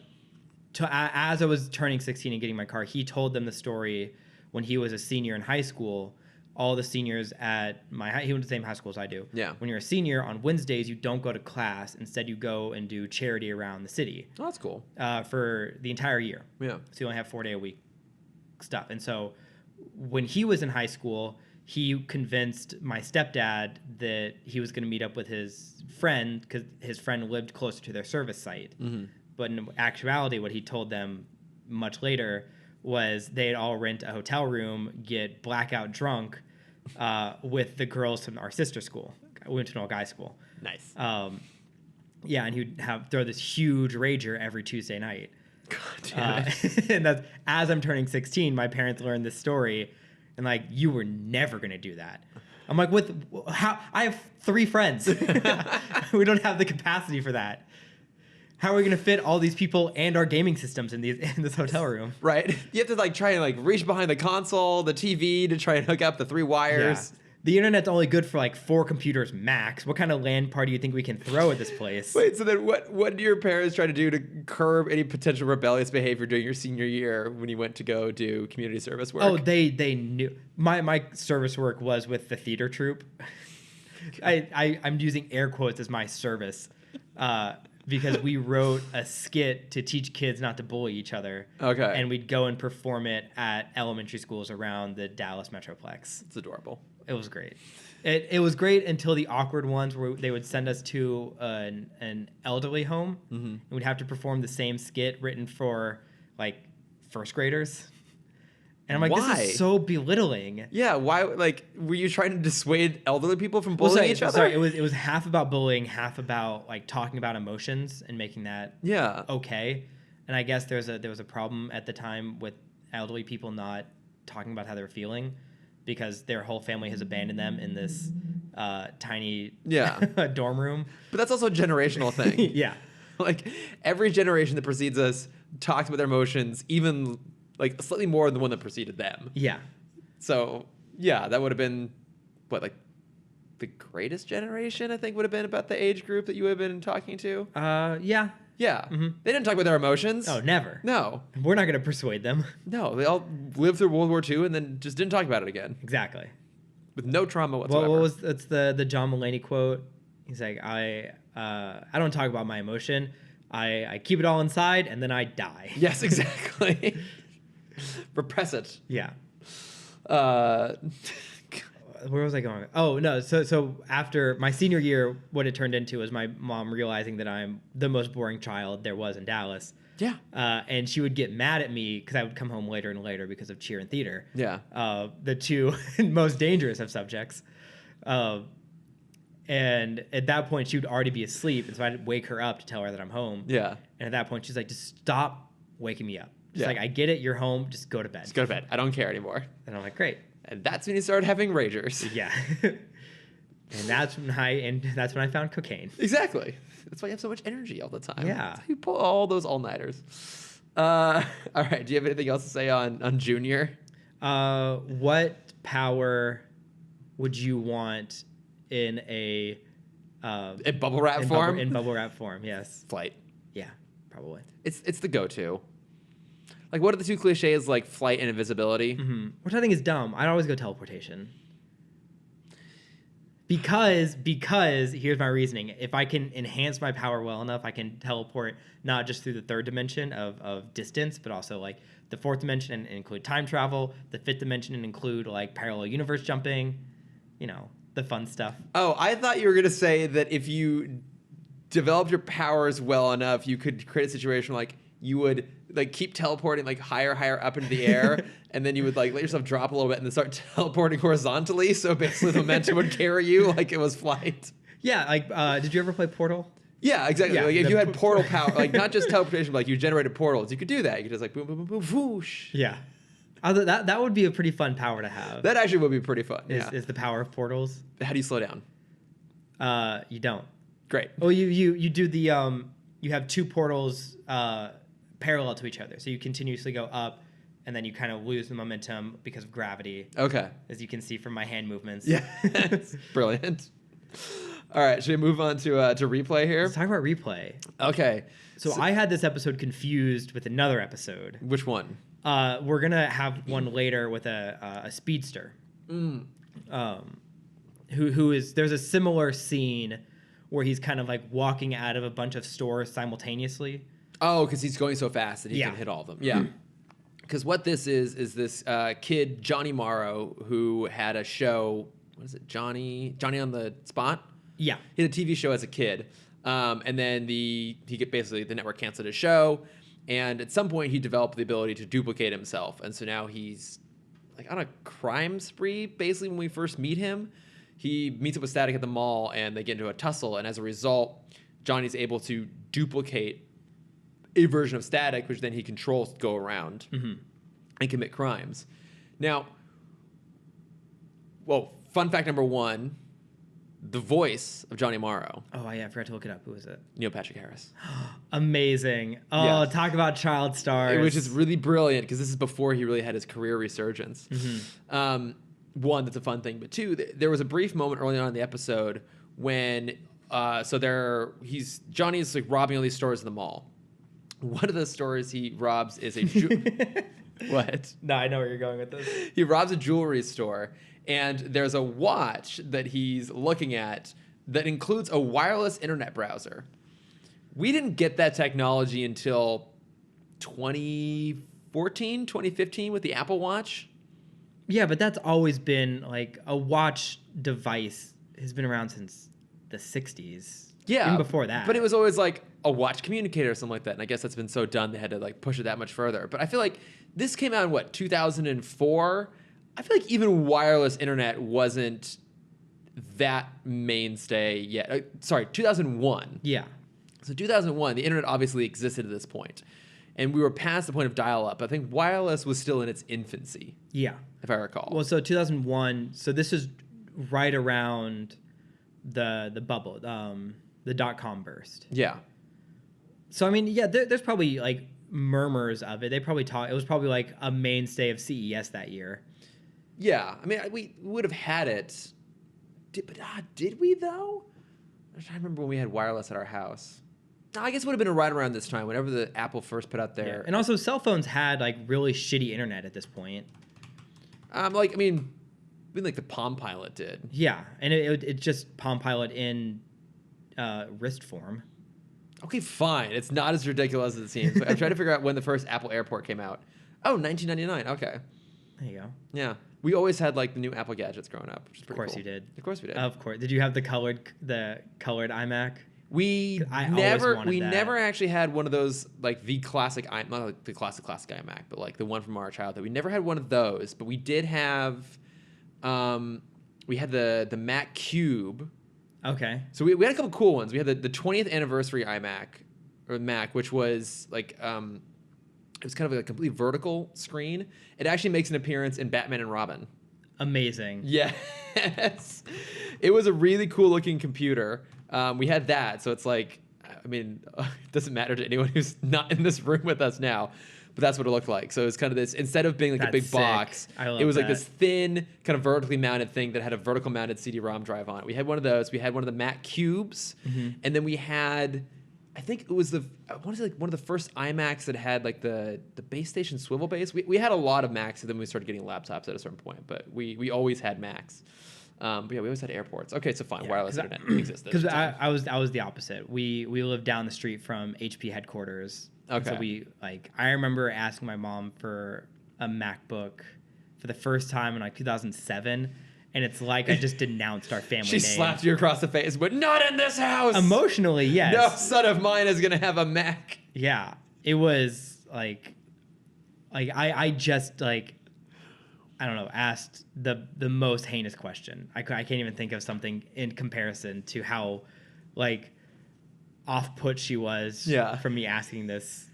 I was turning 16 and getting my car, he told them the story when he was a senior in high school. All the seniors at he went to the same high school as I do. Yeah. When you're a senior, on Wednesdays, you don't go to class. Instead, you go and do charity around the city. Oh, that's cool. For the entire year. Yeah. So you only have 4-day-a-week stuff. And so when he was in high school, he convinced my stepdad that he was going to meet up with his friend because his friend lived closer to their service site. Mm-hmm. But in actuality, what he told them much later was they'd all rent a hotel room, get blackout drunk with the girls from our sister school. We went to an all-guys school. Nice. Yeah, and he'd throw this huge rager every Tuesday night. God damn it. And that's, as I'm turning 16, my parents learned this story, and like, you were never gonna do that. I'm like, how? I have 3 friends. We don't have the capacity for that. How are we going to fit all these people and our gaming systems in this hotel room? Right. You have to like try and like reach behind the console, the TV to try and hook up the 3 wires. Yeah. The internet's only good for like 4 computers max. What kind of LAN party do you think we can throw at this place? Wait, so then what do your parents try to do to curb any potential rebellious behavior during your senior year when you went to go do community service work? Oh, they knew. My service work was with the theater troupe. I'm using air quotes as my service. Because we wrote a skit to teach kids not to bully each other. Okay. And we'd go and perform it at elementary schools around the Dallas Metroplex. It's adorable. It was great. It was great until the awkward ones where they would send us to an elderly home. Mm-hmm. And we'd have to perform the same skit written for, like, first graders. And I'm like, why? This is so belittling. Yeah, why? Like, were you trying to dissuade elderly people from bullying each other? Sorry, it was half about bullying, half about like talking about emotions and making that okay. And I guess there was a problem at the time with elderly people not talking about how they're feeling because their whole family has abandoned them in this tiny dorm room. But that's also a generational thing. Yeah, like every generation that precedes us talks about their emotions, even like slightly more than the one that preceded them. Yeah. So, yeah, that would have been, what, like the greatest generation, I think, would have been about the age group that you would have been talking to? Yeah. Yeah. Mm-hmm. They didn't talk about their emotions. Oh, never. No. We're not going to persuade them. No, they all lived through World War II and then just didn't talk about it again. Exactly. With no trauma whatsoever. Well, it's the John Mulaney quote. He's like, I don't talk about my emotion. I keep it all inside and then I die. Yes, exactly. Repress it. Yeah. Where was I going? Oh, no. So after my senior year, what it turned into was my mom realizing that I'm the most boring child there was in Dallas. Yeah. And she would get mad at me because I would come home later and later because of cheer and theater. Yeah. The 2 most dangerous of subjects. And at that point, she would already be asleep. And so I'd wake her up to tell her that I'm home. Yeah. And at that point, she's like, just stop waking me up. Just like, I get it. You're home. Just go to bed. Just go to bed. I don't care anymore. And I'm like, great. And that's when you started having ragers. Yeah. And that's when I found cocaine. Exactly. That's why you have so much energy all the time. Yeah. That's how you pull all those all-nighters. All right. Do you have anything else to say on Junior? What power would you want in a in bubble wrap form? In bubble wrap form, yes. Flight. Yeah, probably. It's the go-to. Like, what are the 2 cliches, like flight and invisibility? Mm-hmm. Which I think is dumb. I'd always go teleportation. Because here's my reasoning. If I can enhance my power well enough, I can teleport not just through the 3rd dimension of distance, but also like the 4th dimension and include time travel, the 5th dimension and include like parallel universe jumping, the fun stuff. Oh, I thought you were going to say that if you developed your powers well enough, you could create a situation like you would like keep teleporting like higher up into the air, and then you would like let yourself drop a little bit and then start teleporting horizontally. So basically, the momentum would carry you like it was flight. Yeah, like did you ever play Portal? Yeah, exactly. Yeah, like if you had portal power, like not just teleportation, but like you generated portals, you could do that. You could just like boom, boom, boom, boom, whoosh. Yeah. That would be a pretty fun power to have. That actually would be pretty fun. Is the power of portals. How do you slow down? You don't. Great. Oh, you do the you have two portals parallel to each other, so you continuously go up, and then you kind of lose the momentum because of gravity. Okay. As you can see from my hand movements. Yeah. Brilliant. All right, should we move on to replay here? Let's talk about replay. Okay. So I had this episode confused with another episode. Which one? We're gonna have one later with a speedster. Who is there's a similar scene where he's kind of like walking out of a bunch of stores simultaneously. Oh, because he's going so fast that he can hit all of them. Yeah. Because what this is this kid Johnny Morrow who had a show. What is it? Johnny on the Spot. Yeah. He had a TV show as a kid, and then basically the network canceled his show. And at some point, he developed the ability to duplicate himself. And so now he's like on a crime spree, basically, when we first meet him. He meets up with Static at the mall, and they get into a tussle. And as a result, Johnny's able to duplicate a version of Static, which then he controls to go around and commit crimes. Now, well, fun fact number one, the voice of Johnny Morrow. Oh, yeah, I forgot to look it up. Who is it? Neil Patrick Harris. Amazing. Oh, yes. Talk about child stars. Which is really brilliant because this is before he really had his career resurgence. One, that's a fun thing. But two, there was a brief moment early on in the episode when Johnny's like robbing all these stores in the mall. One of the stores he robs is a what? No, I know where you're going with this. He robs a jewelry store, and there's a watch that he's looking at that includes a wireless internet browser. We didn't get that technology until 2014, 2015 with the Apple Watch. Yeah, but that's always been like a watch device has been around since the 60s. Yeah. Even before that. But it was always like a watch communicator or something like that. And I guess that's been so done they had to like push it that much further. But I feel like this came out in 2004? I feel like even wireless internet wasn't that mainstay yet. 2001. Yeah. So 2001, the internet obviously existed at this point. And we were past the point of dial-up. I think wireless was still in its infancy. Yeah. If I recall. Well, so 2001, so this is right around the bubble, the dot-com burst. Yeah. So, I mean, yeah, there's probably, like, murmurs of it. They probably it was probably, like, a mainstay of CES that year. Yeah. I mean, we would have had it. Did we, though? I'm trying to remember when we had wireless at our house. I guess it would have been right around this time, whenever the Apple first put out their... Yeah. And also, cell phones had, like, really shitty internet at this point. Like the Palm Pilot did. Yeah, and it just Palm Pilot in wrist form. Okay, fine. It's not as ridiculous as it seems. I'm trying to figure out when the first Apple Airport came out. Oh, 1999. Okay. There you go. Yeah. We always had, like, the new Apple gadgets growing up, which is pretty cool. Of course you did. Of course we did. Of course. Did you have the colored iMac? We never actually had one of those, like the classic, not like the classic iMac, but like the one from our childhood. We never had one of those, but we did have, we had the Mac Cube. Okay. So we had a couple cool ones. We had the 20th anniversary iMac, or Mac, which was like, it was kind of like a complete vertical screen. It actually makes an appearance in Batman and Robin. Amazing. Yes. It was a really cool looking computer. We had that, so it's like, I mean, it doesn't matter to anyone who's not in this room with us now, but that's what it looked like. So it was kind of this, instead of being like a big box, it was like this thin, kind of vertically mounted thing that had a vertical mounted CD-ROM drive on it. We had one of those. We had one of the Mac Cubes, and then we had, I think it was like one of the first iMacs that had like the base station swivel base. We had a lot of Macs, and then we started getting laptops at a certain point, but we always had Macs. But yeah, we always had airports. Okay, so fine, wireless internet existed. Because I was the opposite. We lived down the street from HP headquarters. Okay. So I remember asking my mom for a MacBook for the first time in like 2007, and it's like I just denounced our family She name. slapped you across the face, but not in this house. Emotionally, yes. No son of mine is gonna have a Mac. Yeah, it was like I just like, I don't know, asked the most heinous question. I can't even think of something in comparison to how like off-put she was from me asking this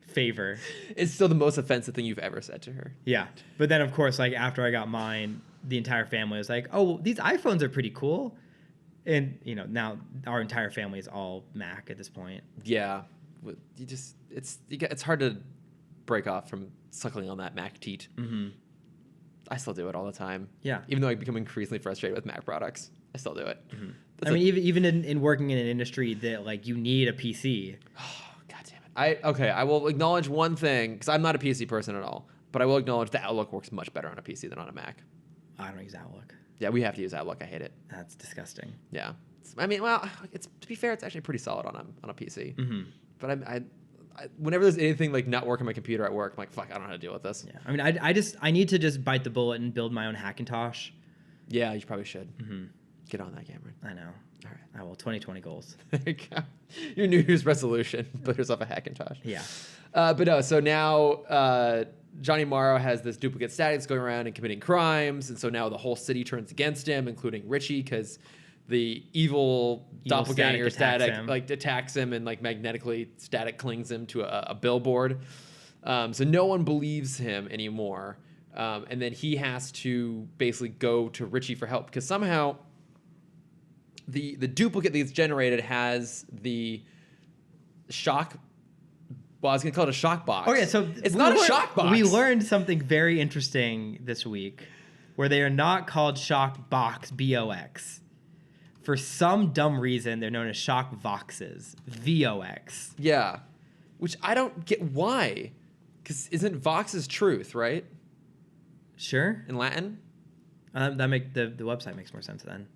favor. It's still the most offensive thing you've ever said to her. Yeah, but then of course, like after I got mine, the entire family was like, "Oh, these iPhones are pretty cool," and you know, now our entire family is all Mac at this point. Yeah, it's hard to break off from suckling on that Mac teat. Mm-hmm. I still do it all the time. Yeah, even though I become increasingly frustrated with Mac products, I still do it. Mm-hmm. I mean, even in working in an industry that like you need a PC. God damn it! I will acknowledge one thing because I'm not a PC person at all, but I will acknowledge that Outlook works much better on a PC than on a Mac. I don't use Outlook. Yeah, we have to use Outlook. I hate it. That's disgusting. Yeah, I mean, well, to be fair, it's actually pretty solid on a PC. Mm-hmm. But I whenever there's anything like not working on my computer at work, I'm like, fuck, I don't know how to deal with this. Yeah, I mean, I need to just bite the bullet and build my own Hackintosh. Yeah, you probably should. Mm-hmm. Get on that, Cameron. I know. All right. I will. 2020 goals. There you go. Your New Year's resolution: build yourself a Hackintosh. Yeah. But no. So now Johnny Morrow has this duplicate Statics going around and committing crimes, and so now the whole city turns against him, including Richie, because the evil doppelganger Static like attacks him and like magnetically Static clings him to a billboard. So no one believes him anymore, and then he has to basically go to Richie for help because somehow the duplicate that's generated has the shock. Well, I was gonna call it a shock box. Okay, so it's not a shock box. We learned something very interesting this week, where they are not called shock box (BOX). For some dumb reason, they're known as shock voxes (VOX). Yeah, which I don't get why, because isn't vox is truth, right? Sure. In Latin. That make the website makes more sense then.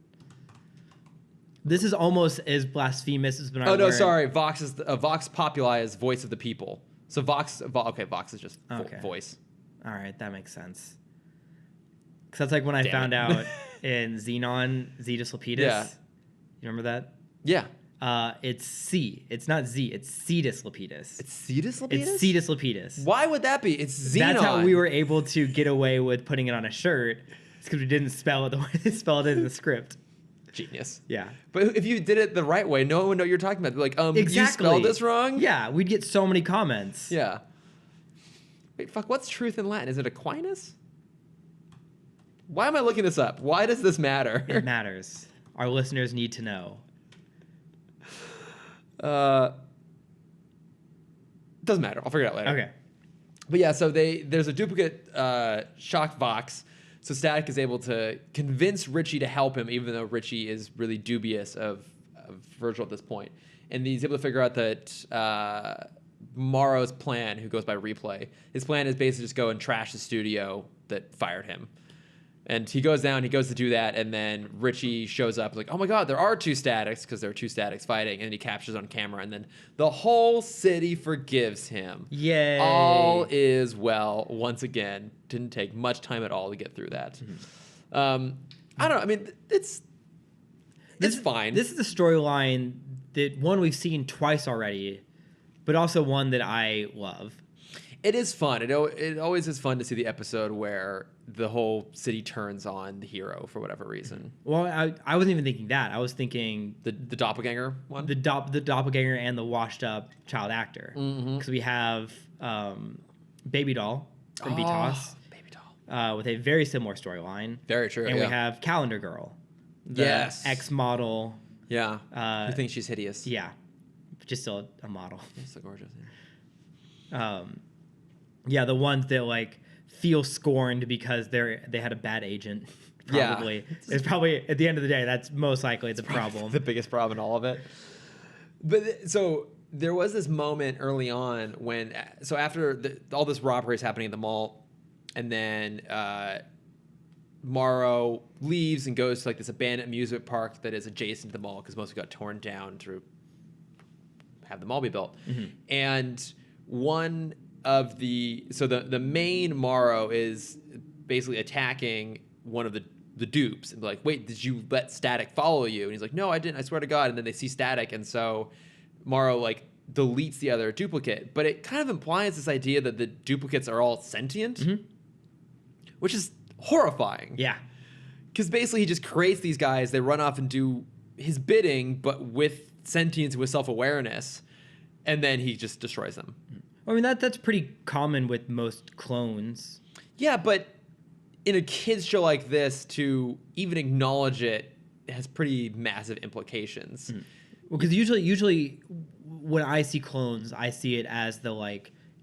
This is almost as blasphemous as when I. Oh no, sorry. Vox is vox populi is voice of the people. So vox is just voice. All right, that makes sense. Because that's like when I found out in Xenon, Zetus Lepidus. Yeah. You remember that? Yeah. It's C. It's not Z. It's Cetus Lepidus. It's Cetus Lepidus? It's Cetus Lepidus. Why would that be? It's Xenon. That's how we were able to get away with putting it on a shirt. It's because we didn't spell it the way they spelled it in the script. Genius. Yeah. But if you did it the right way, no one would know what you're talking about. Like, exactly. You spelled this wrong? Yeah, we'd get so many comments. Yeah. Wait, fuck, what's truth in Latin? Is it Aquinas? Why am I looking this up? Why does this matter? It matters. Our listeners need to know. Doesn't matter. I'll figure it out later. Okay. But yeah, so there's a duplicate shock vox. So Static is able to convince Richie to help him, even though Richie is really dubious of Virgil at this point. And he's able to figure out that Morrow's plan, who goes by Replay, his plan is basically just go and trash the studio that fired him. And he goes down, he goes to do that, and then Richie shows up, like, oh my god, there are two Statics, because there are two Statics fighting, and he captures on camera, and then the whole city forgives him. Yay. All is well, once again. Didn't take much time at all to get through that. Mm-hmm. I don't know, I mean, it's fine. This is a storyline that, one, we've seen twice already, but also one that I love. It is fun. It always is fun to see the episode where the whole city turns on the hero for whatever reason. Well, I wasn't even thinking that. I was thinking the doppelganger one. The doppelganger and the washed up child actor. Because we have Baby Doll from BTOS. Baby Doll. With a very similar storyline. Very true. And we have Calendar Girl. The ex-model. Yeah. Who thinks she's hideous. Yeah. Just still a model. She's so gorgeous. Yeah. Yeah, the ones that like feel scorned because they had a bad agent. Probably. Yeah. It's probably at the end of the day that's most likely the problem. The biggest problem in all of it. But so there was this moment early on when after all this robbery is happening at the mall, and then Morrow leaves and goes to like this abandoned amusement park that is adjacent to the mall because most of it got torn down to have the mall be built. Mm-hmm. And one of the main Morrow is basically attacking one of the the dupes and be like, wait, did you let Static follow you? And he's like, no, I didn't. I swear to God. And then they see Static. And so Morrow like deletes the other duplicate. But it kind of implies this idea that the duplicates are all sentient, which is horrifying. Yeah. Because basically he just creates these guys. They run off and do his bidding, but with sentience, with self-awareness. And then he just destroys them. I mean, that's pretty common with most clones. Yeah, but in a kid's show like this, to even acknowledge it has pretty massive implications. Well, because usually when I see clones, I see it as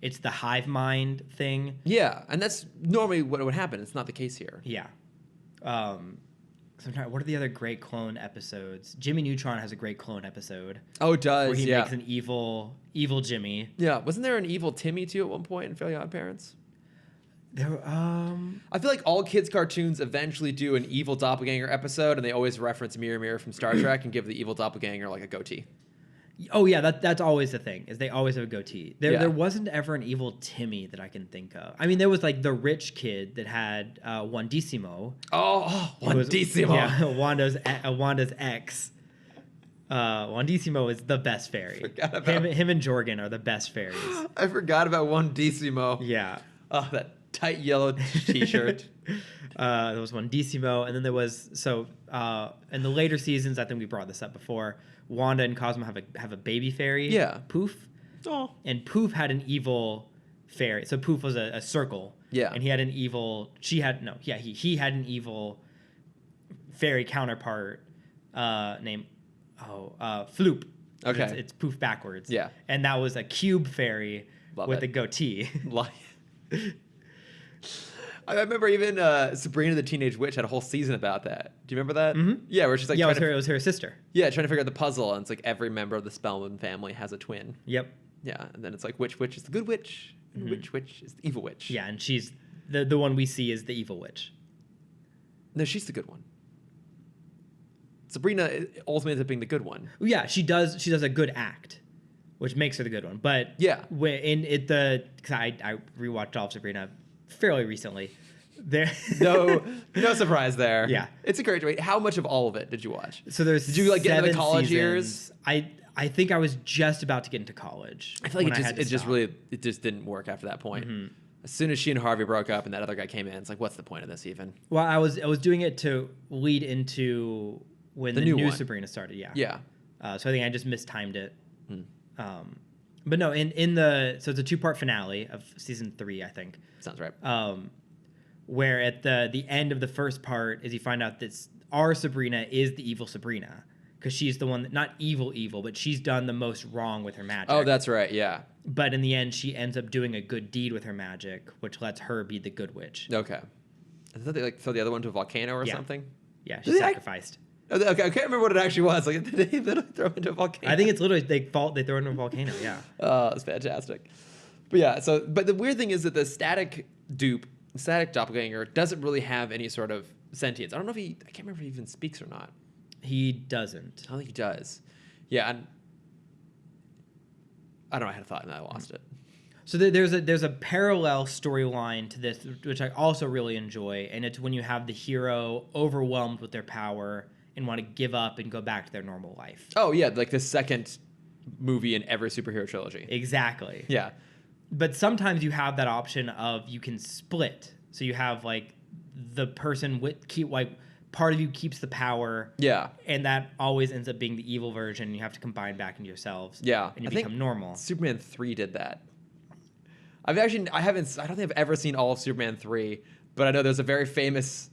it's the hive mind thing. Yeah, and that's normally what would happen. It's not the case here. Yeah. Sometimes, what are the other great clone episodes? Jimmy Neutron has a great clone episode. Oh, it does. Where he makes an evil Jimmy. Yeah, wasn't there an evil Timmy too at one point in Fairly Odd Parents? There, I feel like all kids' cartoons eventually do an evil doppelganger episode, and they always reference Mirror Mirror from Star Trek and give the evil doppelganger like a goatee. Oh yeah, that's always the thing. Is they always have a goatee. There wasn't ever an evil Timmy that I can think of. I mean, there was like the rich kid that had Wandissimo. Wandissimo. Yeah, Wanda's ex. Wandissimo is the best fairy. Him and Jorgen are the best fairies. I forgot about Wandissimo. Yeah. Oh, that tight yellow T-shirt. There was Wandissimo, and then there was in the later seasons. I think we brought this up before. Wanda and Cosmo have a baby fairy. Yeah. Poof. Oh. And Poof had an evil fairy. So Poof was a circle. Yeah. And he had an evil. He had an evil fairy counterpart named Floop. Okay. It's Poof backwards. Yeah. And that was a cube fairy with a goatee. I remember even Sabrina the Teenage Witch had a whole season about that. Do you remember that? Mm-hmm. Yeah, where she's like, it was her sister. Yeah, trying to figure out the puzzle, and it's like every member of the Spellman family has a twin. Yep. Yeah, and then it's like which witch is the good witch, and which witch is the evil witch. Yeah, and she's the one we see is the evil witch. No, she's the good one. Sabrina ultimately ends up being the good one. Yeah, she does a good act, which makes her the good one. But yeah, because I rewatched all of Sabrina fairly recently. No surprise there. Yeah, it's a great. Wait, how much of all of it did you watch? So did you like get into the college years? I think I was just about to get into college. I feel like it just didn't work after that point. Mm-hmm. As soon as she and Harvey broke up and that other guy came in, it's like, what's the point of this even? Well, I was doing it to lead into when the new Sabrina started. Yeah. Yeah. So I think I just mistimed it. But no, so it's a 2-part finale of season 3, I think. Sounds right. Where at the end of the first part is you find out that our Sabrina is the evil Sabrina, because she's the one that, not evil, but she's done the most wrong with her magic. Oh, that's right. Yeah. But in the end, she ends up doing a good deed with her magic, which lets her be the good witch. Okay. I thought they throw the other one to a volcano or something. Yeah, she sacrificed. Okay, I can't remember what it actually was. Like, did they literally throw it into a volcano? I think it's literally they throw it into a volcano. Yeah. Oh, that's fantastic. But yeah, but the weird thing is that the static doppelganger doesn't really have any sort of sentience. I don't know I can't remember if he even speaks or not. He doesn't. I don't think he does. Yeah, and I don't know. I had a thought and I lost it. So there's a parallel storyline to this, which I also really enjoy, and it's when you have the hero overwhelmed with their power and want to give up and go back to their normal life. Oh yeah, like the second movie in every superhero trilogy. Exactly. Yeah. But sometimes you have that option of you can split. So you have like the person part of you keeps the power. Yeah. And that always ends up being the evil version. And you have to combine back into yourselves. Yeah. And you become normal. Superman 3 did that. I don't think I've ever seen all of Superman 3, but I know there's a very famous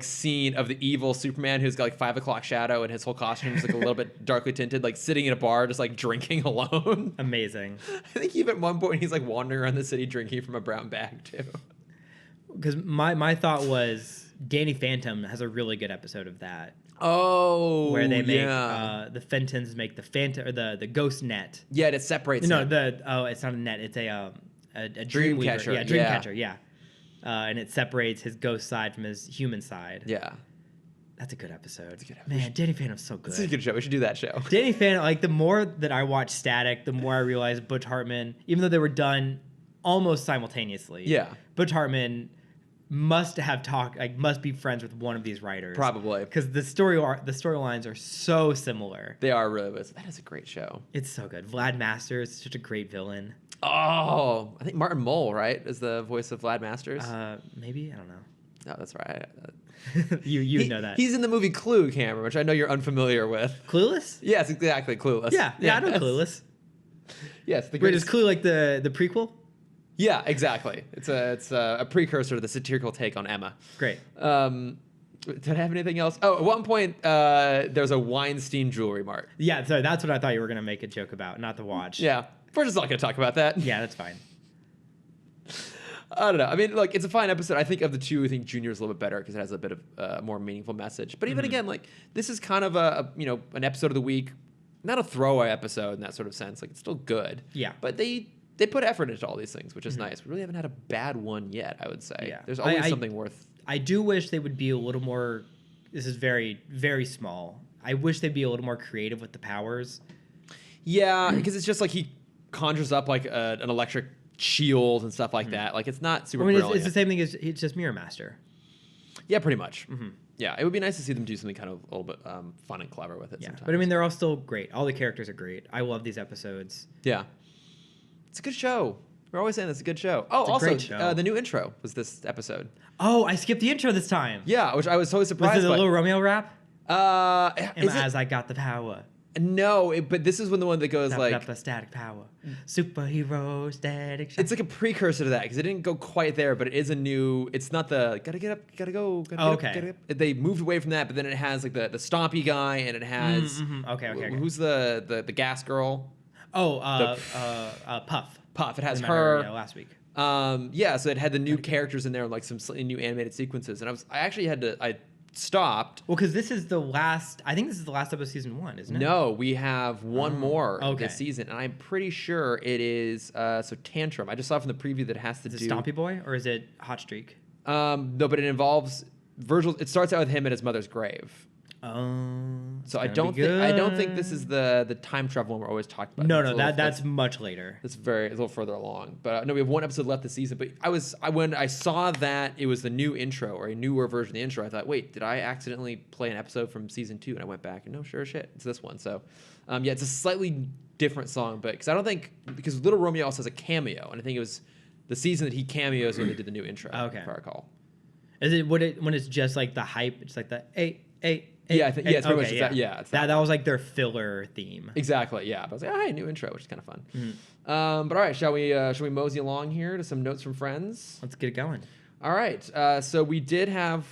scene of the evil Superman who's got like 5 o'clock shadow and his whole costume is like a little bit darkly tinted, like sitting in a bar just like drinking alone. Amazing. I think even at one point he's like wandering around the city drinking from a brown bag too. Because my thought was Danny Phantom has a really good episode of that. Oh, where they make the Fentons make the Phantom or the ghost net. Yeah, and it separates. No, it's not a net. It's a dream catcher. Yeah, dream catcher. Yeah, and it separates his ghost side from his human side. Yeah, that's a good episode. Man, Danny Phantom's so good. It's a good show. We should do that show. Danny Phantom. Like the more that I watch Static, the more I realize Butch Hartman, even though they were done almost simultaneously. Yeah, Butch Hartman must have talked, like, must be friends with one of these writers. Probably. Because the storylines are so similar. They are really. That is a great show. It's so good. Vlad Masters is such a great villain. Oh, I think Martin Mull, right, is the voice of Vlad Masters. Maybe, I don't know. No, that's right. you know that. He's in the movie Clue, Cameron, which I know you're unfamiliar with. Clueless? Yes, exactly. Clueless. Yeah, I know Clueless. Yes. Wait, is Clue like the prequel? Yeah, exactly. It's a precursor to the satirical take on Emma. Great. Did I have anything else? Oh, at one point, there's a Weinstein jewelry mart. Yeah, so that's what I thought you were going to make a joke about, not the watch. Yeah. We're just not going to talk about that. Yeah, that's fine. I don't know. I mean, look, it's a fine episode. I think of the two, I think Junior's a little bit better because it has a bit of a more meaningful message. But even again, like, this is kind of an episode of the week, not a throwaway episode in that sort of sense. Like, it's still good. Yeah. But they put effort into all these things, which is nice. We really haven't had a bad one yet, I would say. Yeah. There's always something worth. I do wish they would be a little more. This is very, very small. I wish they'd be a little more creative with the powers. Yeah, because it's just like he conjures up like an electric shield and stuff like that. Like, it's not super brilliant. It's the same thing as it's just Mirror Master. Yeah, pretty much. Yeah, it would be nice to see them do something kind of a little bit fun and clever with it sometimes. But I mean, they're all still great. All the characters are great. I love these episodes. Yeah. It's a good show. We're always saying it's a good show. Oh, it's also, great show. The new intro was this episode. Oh, I skipped the intro this time. Yeah, which I was totally surprised Was it a by. Little Romeo rap? As I got the power. No, but this is the one that goes like... static power. Superhero, static... It's like a precursor to that, because it didn't go quite there, but it is a new... It's not the, gotta get up, gotta go, gotta get up, gotta get up. They moved away from that, but then it has like the stompy guy, and it has... Okay. Who's the gas girl? Oh, Puff. Puff. It has her... last week. Yeah, so it had the new characters in there, like some slightly new animated sequences, and I actually had to... I stopped. Well, because this is the last... I think this is the last episode of season 1, isn't it? No, we have one more this season, and I'm pretty sure it is... so Tantrum. I just saw from the preview that it has to do... Is it Stompy Boy, or is it Hot Streak? No, but it involves... Virgil... It starts out with him at his mother's grave. So I don't think this is the time travel one we're always talking about. No, that's much later. It's a little further along. But no, we have one episode left this season. But when I saw that it was the new intro or a newer version of the intro, I thought, wait, did I accidentally play an episode from season 2? And I went back and no, sure shit, it's this one. So yeah, it's a slightly different song, but because Little Romeo also has a cameo, and I think it was the season that he cameos when they did the new intro. Okay, if I recall. Is it when it's just like the hype? It's like the eight. Yeah, I think it's pretty much it's that was like their filler theme. Exactly, yeah. But I was like, hey, new intro, which is kind of fun. But all right, shall we mosey along here to some notes from friends? Let's get it going. All right, so we did have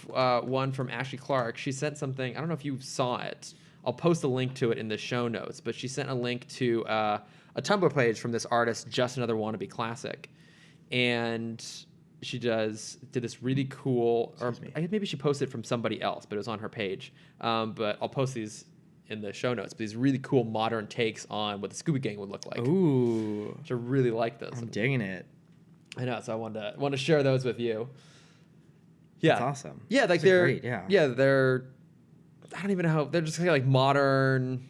one from Ashley Clark. She sent something. I don't know if you saw it. I'll post a link to it in the show notes. But she sent a link to a Tumblr page from this artist, Just Another Wannabe Classic, and she did this really cool, or I guess maybe she posted it from somebody else, but it was on her page. But I'll post these in the show notes. But these really cool modern takes on what the Scooby Gang would look like. Ooh, which I really like those. I'm digging it. I know, so I wanted to share those with you. Yeah, that's awesome. Yeah, like they're great. Yeah, they're. I don't even know how they're just kind of like modern.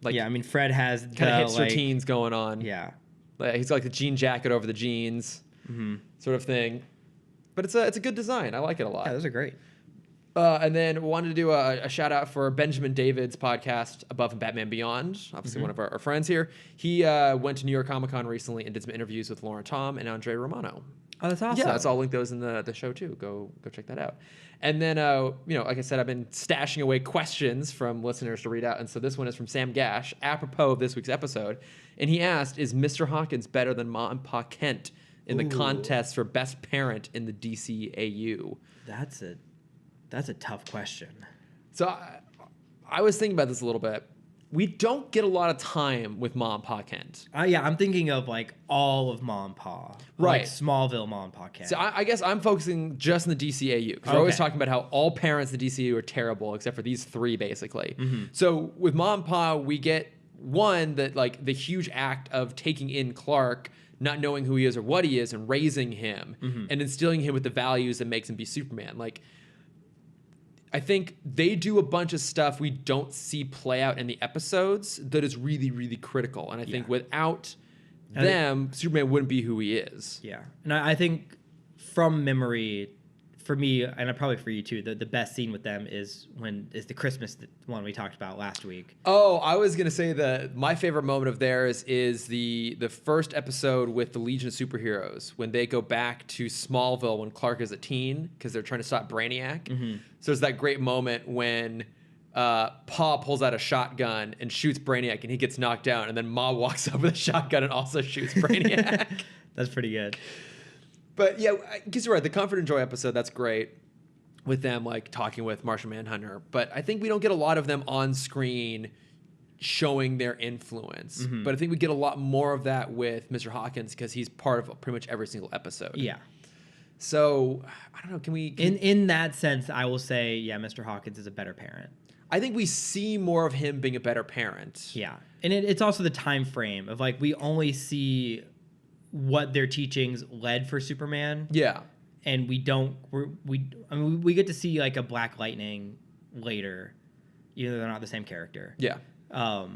Like I mean, Fred has kind of hipster teens going on. Yeah, like he's got like the jean jacket over the jeans. Sort of thing, but it's a good design. I like it a lot. Yeah, those are great. And then wanted to do a shout out for Benjamin David's podcast, Above and Batman Beyond. Obviously, one of our friends here. He went to New York Comic Con recently and did some interviews with Lauren Tom and Andre Romano. Oh, that's awesome. Yeah, that's all link those in the show too. Go check that out. And then like I said, I've been stashing away questions from listeners to read out, and so this one is from Sam Gash, apropos of this week's episode, and he asked, "Is Mr. Hawkins better than Ma and Pa Kent in the contest for best parent in the DCAU?" That's a tough question. So I was thinking about this a little bit. We don't get a lot of time with Ma and Pa Kent. Yeah, I'm thinking of like all of Ma and Pa. Right. Like Smallville Ma and Pa Kent. So I guess I'm focusing just in the DCAU. Because we're always talking about how all parents in the DCAU are terrible, except for these 3, basically. So with Ma and Pa, we get one, that like the huge act of taking in Clark, not knowing who he is or what he is, and raising him and instilling him with the values that makes him be Superman. Like, I think they do a bunch of stuff we don't see play out in the episodes that is really, really critical. And I think without them, Superman wouldn't be who he is. Yeah. And I think from memory, for me, and probably for you too, the best scene with them is the Christmas one we talked about last week. Oh, I was gonna say that my favorite moment of theirs is the first episode with the Legion of Superheroes when they go back to Smallville when Clark is a teen because they're trying to stop Brainiac. Mm-hmm. So there's that great moment when Pa pulls out a shotgun and shoots Brainiac and he gets knocked down, and then Ma walks up with a shotgun and also shoots Brainiac. That's pretty good. But yeah, I guess you're right. The Comfort and Joy episode, that's great with them like talking with Martian Manhunter. But I think we don't get a lot of them on screen showing their influence. Mm-hmm. But I think we get a lot more of that with Mr. Hawkins because he's part of pretty much every single episode. Yeah. So I don't know. Can we? In that sense, I will say, yeah, Mr. Hawkins is a better parent. I think we see more of him being a better parent. Yeah, and it's also the time frame of like we only see what their teachings led for Superman. Yeah. And we don't, we get to see like a Black Lightning later, even though they're not the same character. Yeah. But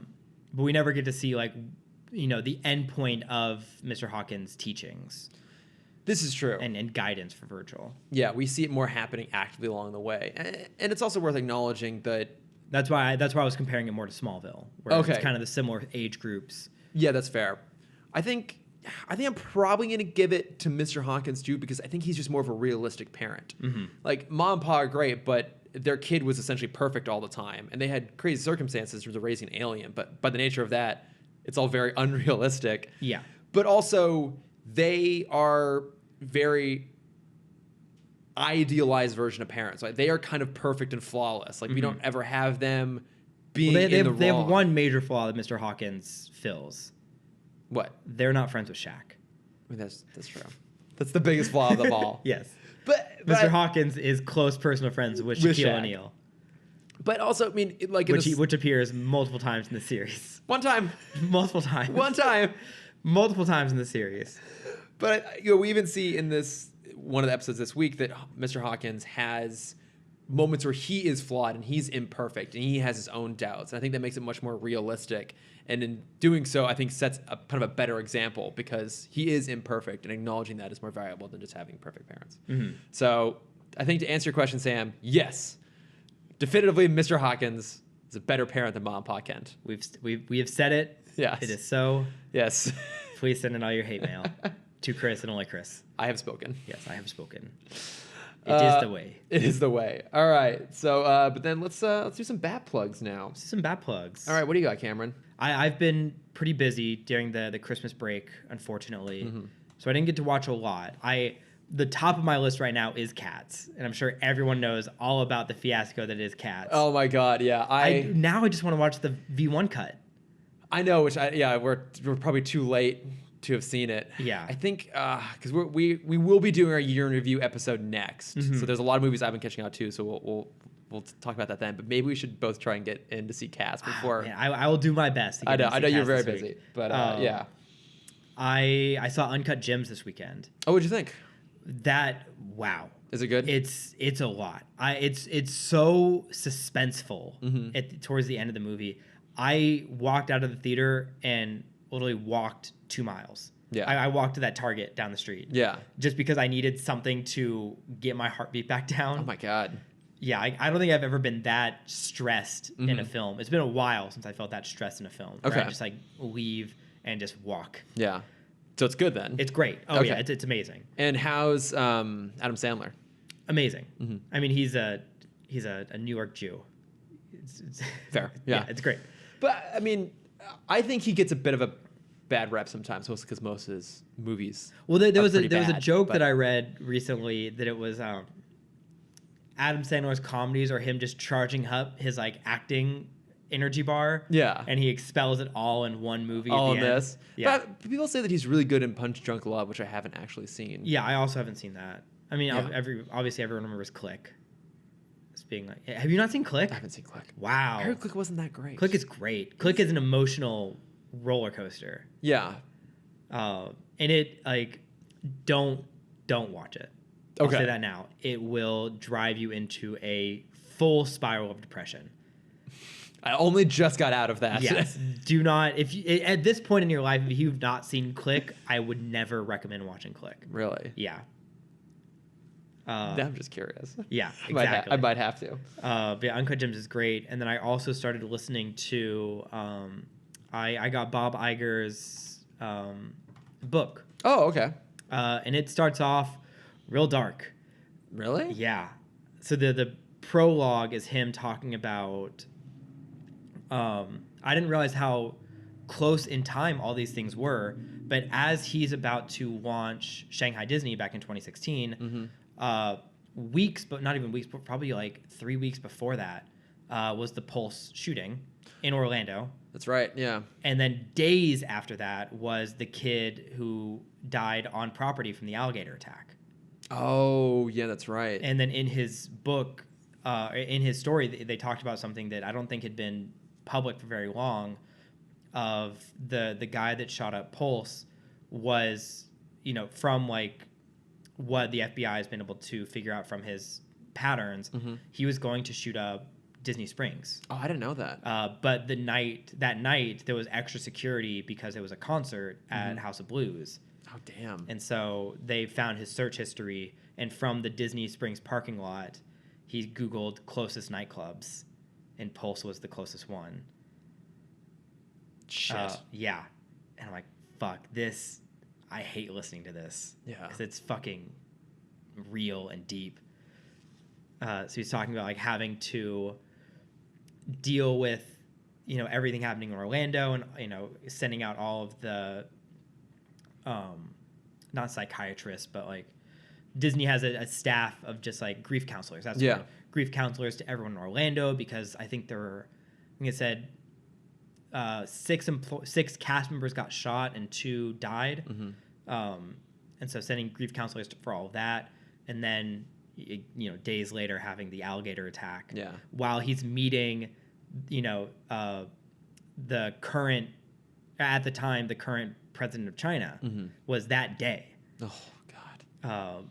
we never get to see like, the end point of Mr. Hawkins' teachings. This is true. And guidance for Virgil. Yeah, we see it more happening actively along the way. And it's also worth acknowledging that. That's why I was comparing it more to Smallville, where it's kind of the similar age groups. Yeah, that's fair. I think I'm probably going to give it to Mr. Hawkins too because I think he's just more of a realistic parent. Mm-hmm. Like Mom and Pa are great, but their kid was essentially perfect all the time, and they had crazy circumstances in terms of raising an alien. But by the nature of that, it's all very unrealistic. Yeah. But also, they are very idealized version of parents. Like they are kind of perfect and flawless. Like we don't ever have them being they have one major flaw that Mr. Hawkins fills. What? They're not friends with Shaq. I mean, that's true. That's the biggest flaw of them all. Yes. But Mr. Hawkins is close personal friends with Shaquille O'Neal. But also, I mean, like which appears multiple times in the series. One time. Multiple times. One time. Multiple times in the series. But we even see in this one of the episodes this week that Mr. Hawkins has moments where he is flawed and he's imperfect and he has his own doubts. And I think that makes it much more realistic. And in doing so, I think sets a kind of a better example because he is imperfect, and acknowledging that is more valuable than just having perfect parents. Mm-hmm. So I think to answer your question, Sam, yes, definitively Mr. Hawkins is a better parent than Mom and Pa Kent. We have said it. Yes. It is so. Yes. Please send in all your hate mail to Chris and only Chris. I have spoken. Yes, I have spoken. It is the way. It is the way. All right. So, but then let's do some bat plugs now. Let's do some bat plugs. All right. What do you got, Cameron? I've been pretty busy during the Christmas break, unfortunately. Mm-hmm. So I didn't get to watch a lot. The top of my list right now is Cats, and I'm sure everyone knows all about the fiasco that is Cats. Oh my God, yeah. Now I just want to watch the V1 cut. I know, we're probably too late to have seen it. Yeah. I think because we will be doing our year in review episode next, so there's a lot of movies I've been catching out too. So we'll talk about that then. But maybe we should both try and get in to see Cats before. Man, I will do my best. I know you're very busy, but yeah. I saw Uncut Gems this weekend. Oh, what'd you think? Wow. Is it good? It's a lot. It's so suspenseful towards the end of the movie. I walked out of the theater and literally walked 2 miles. Yeah. I walked to that Target down the street. Yeah. Just because I needed something to get my heartbeat back down. Oh my God. Yeah, I don't think I've ever been that stressed in a film. It's been a while since I felt that stressed in a film. Okay. I just like leave and just walk. Yeah. So it's good then. It's great. Oh okay. Yeah, it's amazing. And how's Adam Sandler? Amazing. Mm-hmm. I mean, he's a New York Jew. It's fair. Yeah, it's great. But I mean, I think he gets a bit of a bad rep sometimes, mostly because most of his movies. Well, there was a joke that I read recently that it was Adam Sandler's comedies are him just charging up his like acting energy bar. Yeah. And he expels it all in one movie. All in this. Yeah. But people say that he's really good in Punch Drunk Love, which I haven't actually seen. Yeah, I also haven't seen that. I mean, obviously everyone remembers Click. As being like, have you not seen Click? I haven't seen Click. Wow. I heard Click wasn't that great. Click is great. Click is an emotional roller coaster. Yeah. And it like don't watch it. Okay. I'll say that now. It will drive you into a full spiral of depression. I only just got out of that. Yes. Do not, if you, at this point in your life, if you've not seen Click, I would never recommend watching Click. Really? Yeah. I'm just curious. Yeah, exactly. I might have to. But yeah, Uncut Gems is great. And then I also started listening to, I got Bob Iger's book. Oh, okay. And it starts off real dark. Really? Yeah. So the prologue is him talking about, I didn't realize how close in time all these things were, but as he's about to launch Shanghai Disney back in 2016, weeks, but not even weeks, but probably like 3 weeks before that, was the Pulse shooting in Orlando. That's right, yeah. And then days after that was the kid who died on property from the alligator attack. Oh, yeah, that's right. And then in his book, in his story, they talked about something that I don't think had been public for very long, of the guy that shot up Pulse was, you know, from like what the FBI has been able to figure out from his patterns, he was going to shoot up Disney Springs. Oh, I didn't know that. But that night there was extra security because it was a concert at House of Blues. Oh, damn. And so they found his search history, and from the Disney Springs parking lot, he Googled closest nightclubs, and Pulse was the closest one. Shit. Yeah. And I'm like, fuck, this, I hate listening to this. Yeah. Because it's fucking real and deep. So he's talking about like having to deal with, you know, everything happening in Orlando, and, you know, sending out all of the, not psychiatrists, but like Disney has a staff of just like grief counselors. That's grief counselors to everyone in Orlando, because I think there were, I think it said, 6 cast members got shot and 2 died. And so sending grief counselors for all of that. And then, you know, days later having the alligator attack. Yeah. While he's meeting, you know, the current, at the time, the current president of China was that day. Oh, God.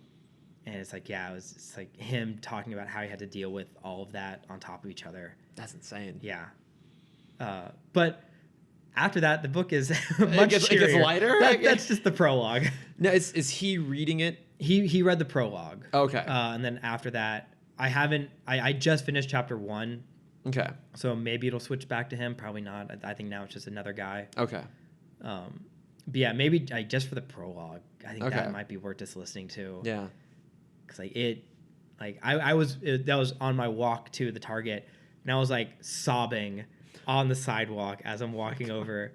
And it's like, yeah, it was just like him talking about how he had to deal with all of that on top of each other. That's insane. Yeah. But after that, the book is much cheerier. It gets lighter? That's just the prologue. Now, is he reading it? He read the prologue. Okay. And then after that, I just finished chapter 1. Okay. So maybe it'll switch back to him. Probably not. I think now it's just another guy. Okay. But yeah, maybe just for the prologue, I think that might be worth just listening to. Yeah. Because that was on my walk to the Target, and I was like sobbing on the sidewalk as I'm walking over.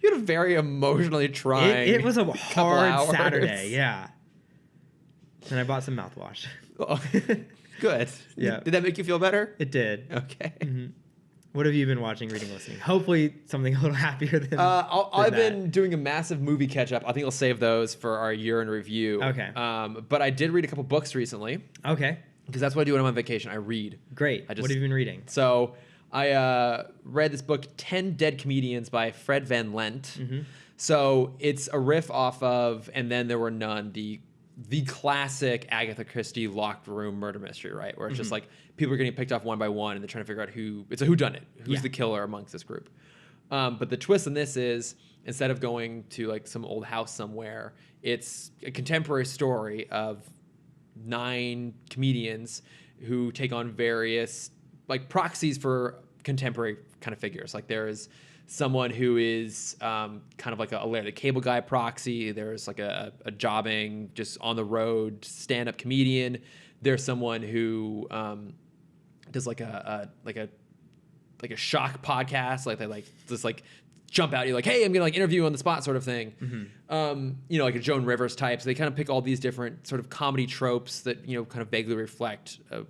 You had a very emotionally trying. It was a hard Saturday, yeah. And I bought some mouthwash. Oh, good. Yeah. Did that make you feel better? It did. Okay. What have you been watching, reading, listening? Hopefully something a little happier than I've been doing a massive movie catch-up. I think I'll save those for our year in review. Okay. But I did read a couple books recently. Okay. Because that's what I do when I'm on vacation. I read. Great. What have you been reading? So I read this book, 10 Dead Comedians by Fred Van Lent. So it's a riff off of And Then There Were None, the classic Agatha Christie locked room murder mystery, right? Where it's just like people are getting picked off one by one, and they're trying to figure out it's a whodunit, who's the killer amongst this group. But the twist in this is, instead of going to like some old house somewhere, it's a contemporary story of 9 comedians who take on various like proxies for contemporary kind of figures. Like there is someone who is kind of like a Larry the Cable Guy proxy. There's like a jobbing, just on the road stand-up comedian. There's someone who does like a shock podcast. Like they like just like jump out at you like, hey, I'm gonna like interview you on the spot sort of thing. You know, like a Joan Rivers type. So they kind of pick all these different sort of comedy tropes that, you know, kind of vaguely reflect a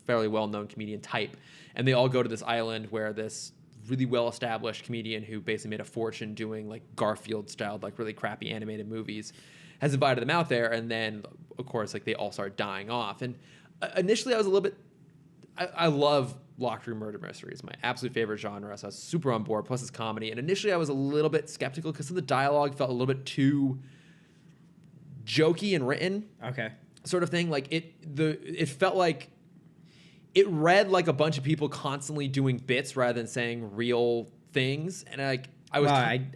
fairly well-known comedian type. And they all go to this island where this really well-established comedian who basically made a fortune doing like Garfield-styled, like really crappy animated movies, has invited them out there. And then, of course, like they all start dying off. And initially I was a little bit, I love locked room murder mysteries, my absolute favorite genre. So I was super on board, plus it's comedy. And initially I was a little bit skeptical because some of the dialogue felt a little bit too jokey and written. Okay. Sort of thing. Like it felt like it read like a bunch of people constantly doing bits rather than saying real things. And I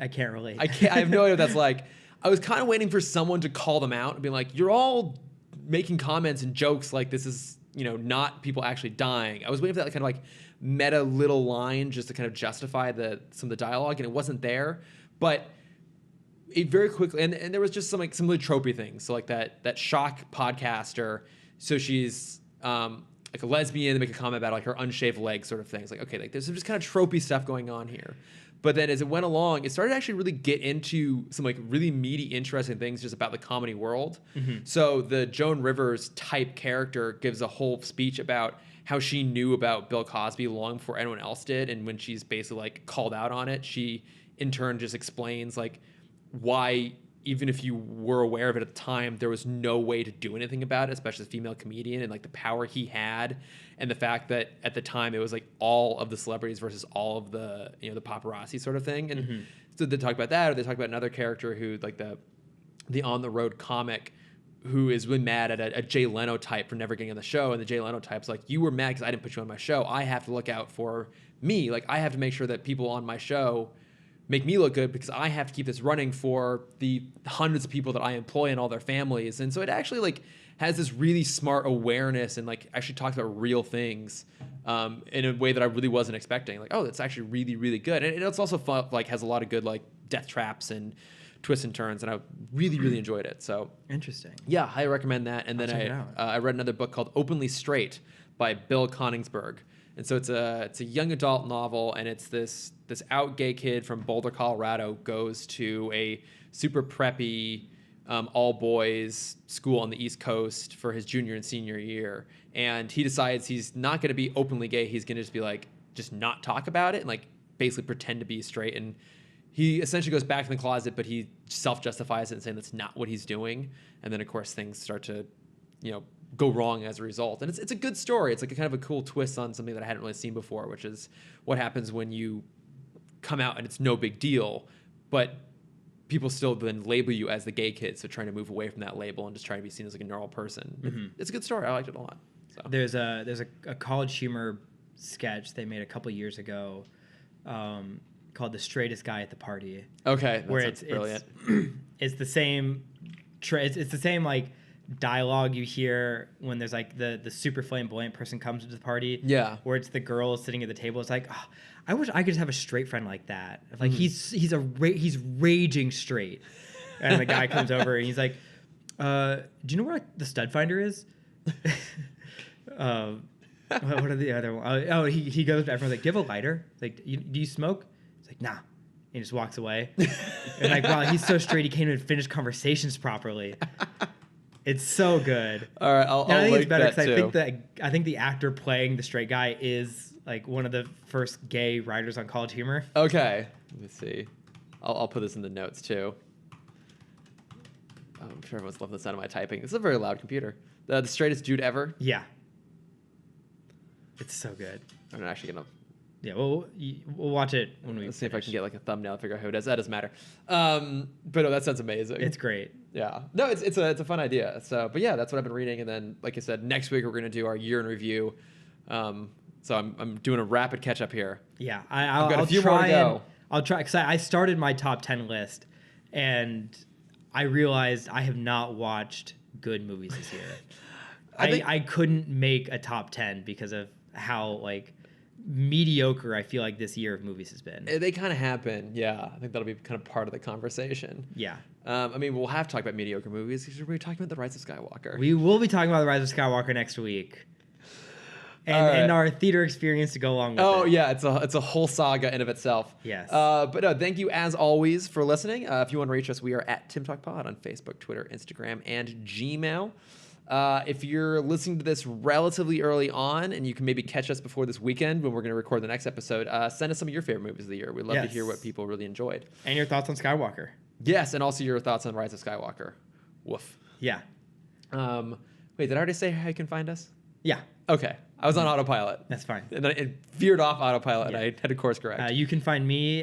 can't relate. I have no idea what that's like. I was kind of waiting for someone to call them out and be like, you're all making comments and jokes like this is, not people actually dying. I was waiting for that kind of like meta little line just to kind of justify some of the dialogue, and it wasn't there. But it very quickly, and there was just some really tropey things. So like that shock podcaster. So she's like a lesbian. They make a comment about like her unshaved leg sort of things. Like, okay, like there's some just kind of tropey stuff going on here. But then as it went along, it started to actually really get into some like really meaty, interesting things just about the comedy world. Mm-hmm. So the Joan Rivers type character gives a whole speech about how she knew about Bill Cosby long before anyone else did. And when she's basically like called out on it, she in turn just explains like why, even if you were aware of it at the time, there was no way to do anything about it, especially as a female comedian, and like the power he had, and the fact that at the time it was like all of the celebrities versus all of the the paparazzi sort of thing. And so they talk about that, or they talk about another character who like the on the road comic who is really mad at a Jay Leno type for never getting on the show, and the Jay Leno type's like, you were mad because I didn't put you on my show. I have to look out for me. Like I have to make sure that people on my show make me look good because I have to keep this running for the hundreds of people that I employ and all their families. And so it actually like has this really smart awareness and like actually talks about real things in a way that I really wasn't expecting. Like, oh, that's actually really, really good. And it's also fun, like has a lot of good like death traps and twists and turns, and I really, really enjoyed it. So interesting. Yeah, I recommend that. And then I read another book called Openly Straight by Bill Koningsberg. And so it's a young adult novel, and it's this out gay kid from Boulder, Colorado, goes to a super preppy all boys school on the East Coast for his junior and senior year, and he decides he's not going to be openly gay. He's going to just be like just not talk about it and like basically pretend to be straight. And he essentially goes back to the closet, but he self-justifies it and saying that's not what he's doing. And then of course things start to go wrong as a result. And it's a good story. It's like a kind of a cool twist on something that I hadn't really seen before, which is what happens when you come out and it's no big deal, but people still then label you as the gay kid. So trying to move away from that label and just trying to be seen as like a normal person. Mm-hmm. It's a good story. I liked it a lot. So. There's a College Humor sketch they made a couple years ago called The Straightest Guy at the Party. Okay. Where it's brilliant. It's the same, it's the same like dialogue you hear when there's like the super flamboyant person comes to the party. Yeah. Where it's the girl sitting at the table. It's like, oh, I wish I could just have a straight friend like that. Like he's raging straight, and the guy comes over and he's like, do you know where like, the stud finder is? What are the other ones? Oh, he goes. Everyone's like, do you have a lighter? Like, do you smoke? He's like, nah. He just walks away. And like, wow, he's so straight. He can't even finish conversations properly. It's so good. All right, I'll I think it's better because I think the actor playing the straight guy is like one of the first gay writers on College Humor. Okay, let me see. I'll put this in the notes too. I'm sure everyone's loving the sound of my typing. This is a very loud computer. The straightest dude ever. Yeah. It's so good. I'm not actually gonna. Yeah, we'll watch it when we. Let's see if I can get like a thumbnail. Figure out who it is. That doesn't matter. But no, that sounds amazing. It's great. Yeah. No, it's a fun idea. So, but yeah, that's what I've been reading. And then, like I said, next week we're gonna do our year in review. So I'm doing a rapid catch up here. Yeah, I've got a few more to go. I'll try because I started my top 10 list, and I realized I have not watched good movies this year. I couldn't make a top 10 because of how like mediocre I feel like this year of movies has been. They kind of have been, yeah. I think that'll be kind of part of the conversation. Yeah. I mean, we'll have to talk about mediocre movies because we're talking about The Rise of Skywalker. We will be talking about The Rise of Skywalker next week. And our theater experience to go along with it. Oh, yeah. It's a whole saga in of itself. Yes. But no, thank you as always for listening. If you want to reach us, we are at Timm Talk Pod on Facebook, Twitter, Instagram, and Gmail. If you're listening to this relatively early on and you can maybe catch us before this weekend when we're going to record the next episode, send us some of your favorite movies of the year. We'd love to hear what people really enjoyed. And your thoughts on Skywalker. Yes, and also your thoughts on Rise of Skywalker. Woof. Yeah. Wait, did I already say how you can find us? Yeah. Okay. I was on autopilot. That's fine. And then it veered off autopilot and I had to course correct. You can find me.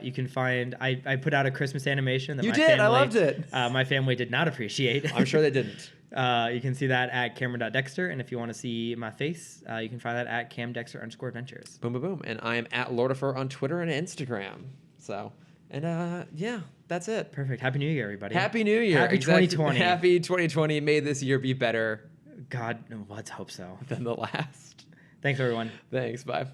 You can find... I put out a Christmas animation that I loved it. My family did not appreciate. I'm sure they didn't. You can see that at Cameron.Dexter. And if you want to see my face, you can find that at CamDexter_adventures. Boom, boom, boom. And I am at Lordifer on Twitter and Instagram. So And yeah, that's it. Perfect. Happy New Year, everybody. Happy New Year. Happy 2020. Happy 2020. May this year be better. God, let's hope so. Than the last. Thanks, everyone. Thanks. Bye.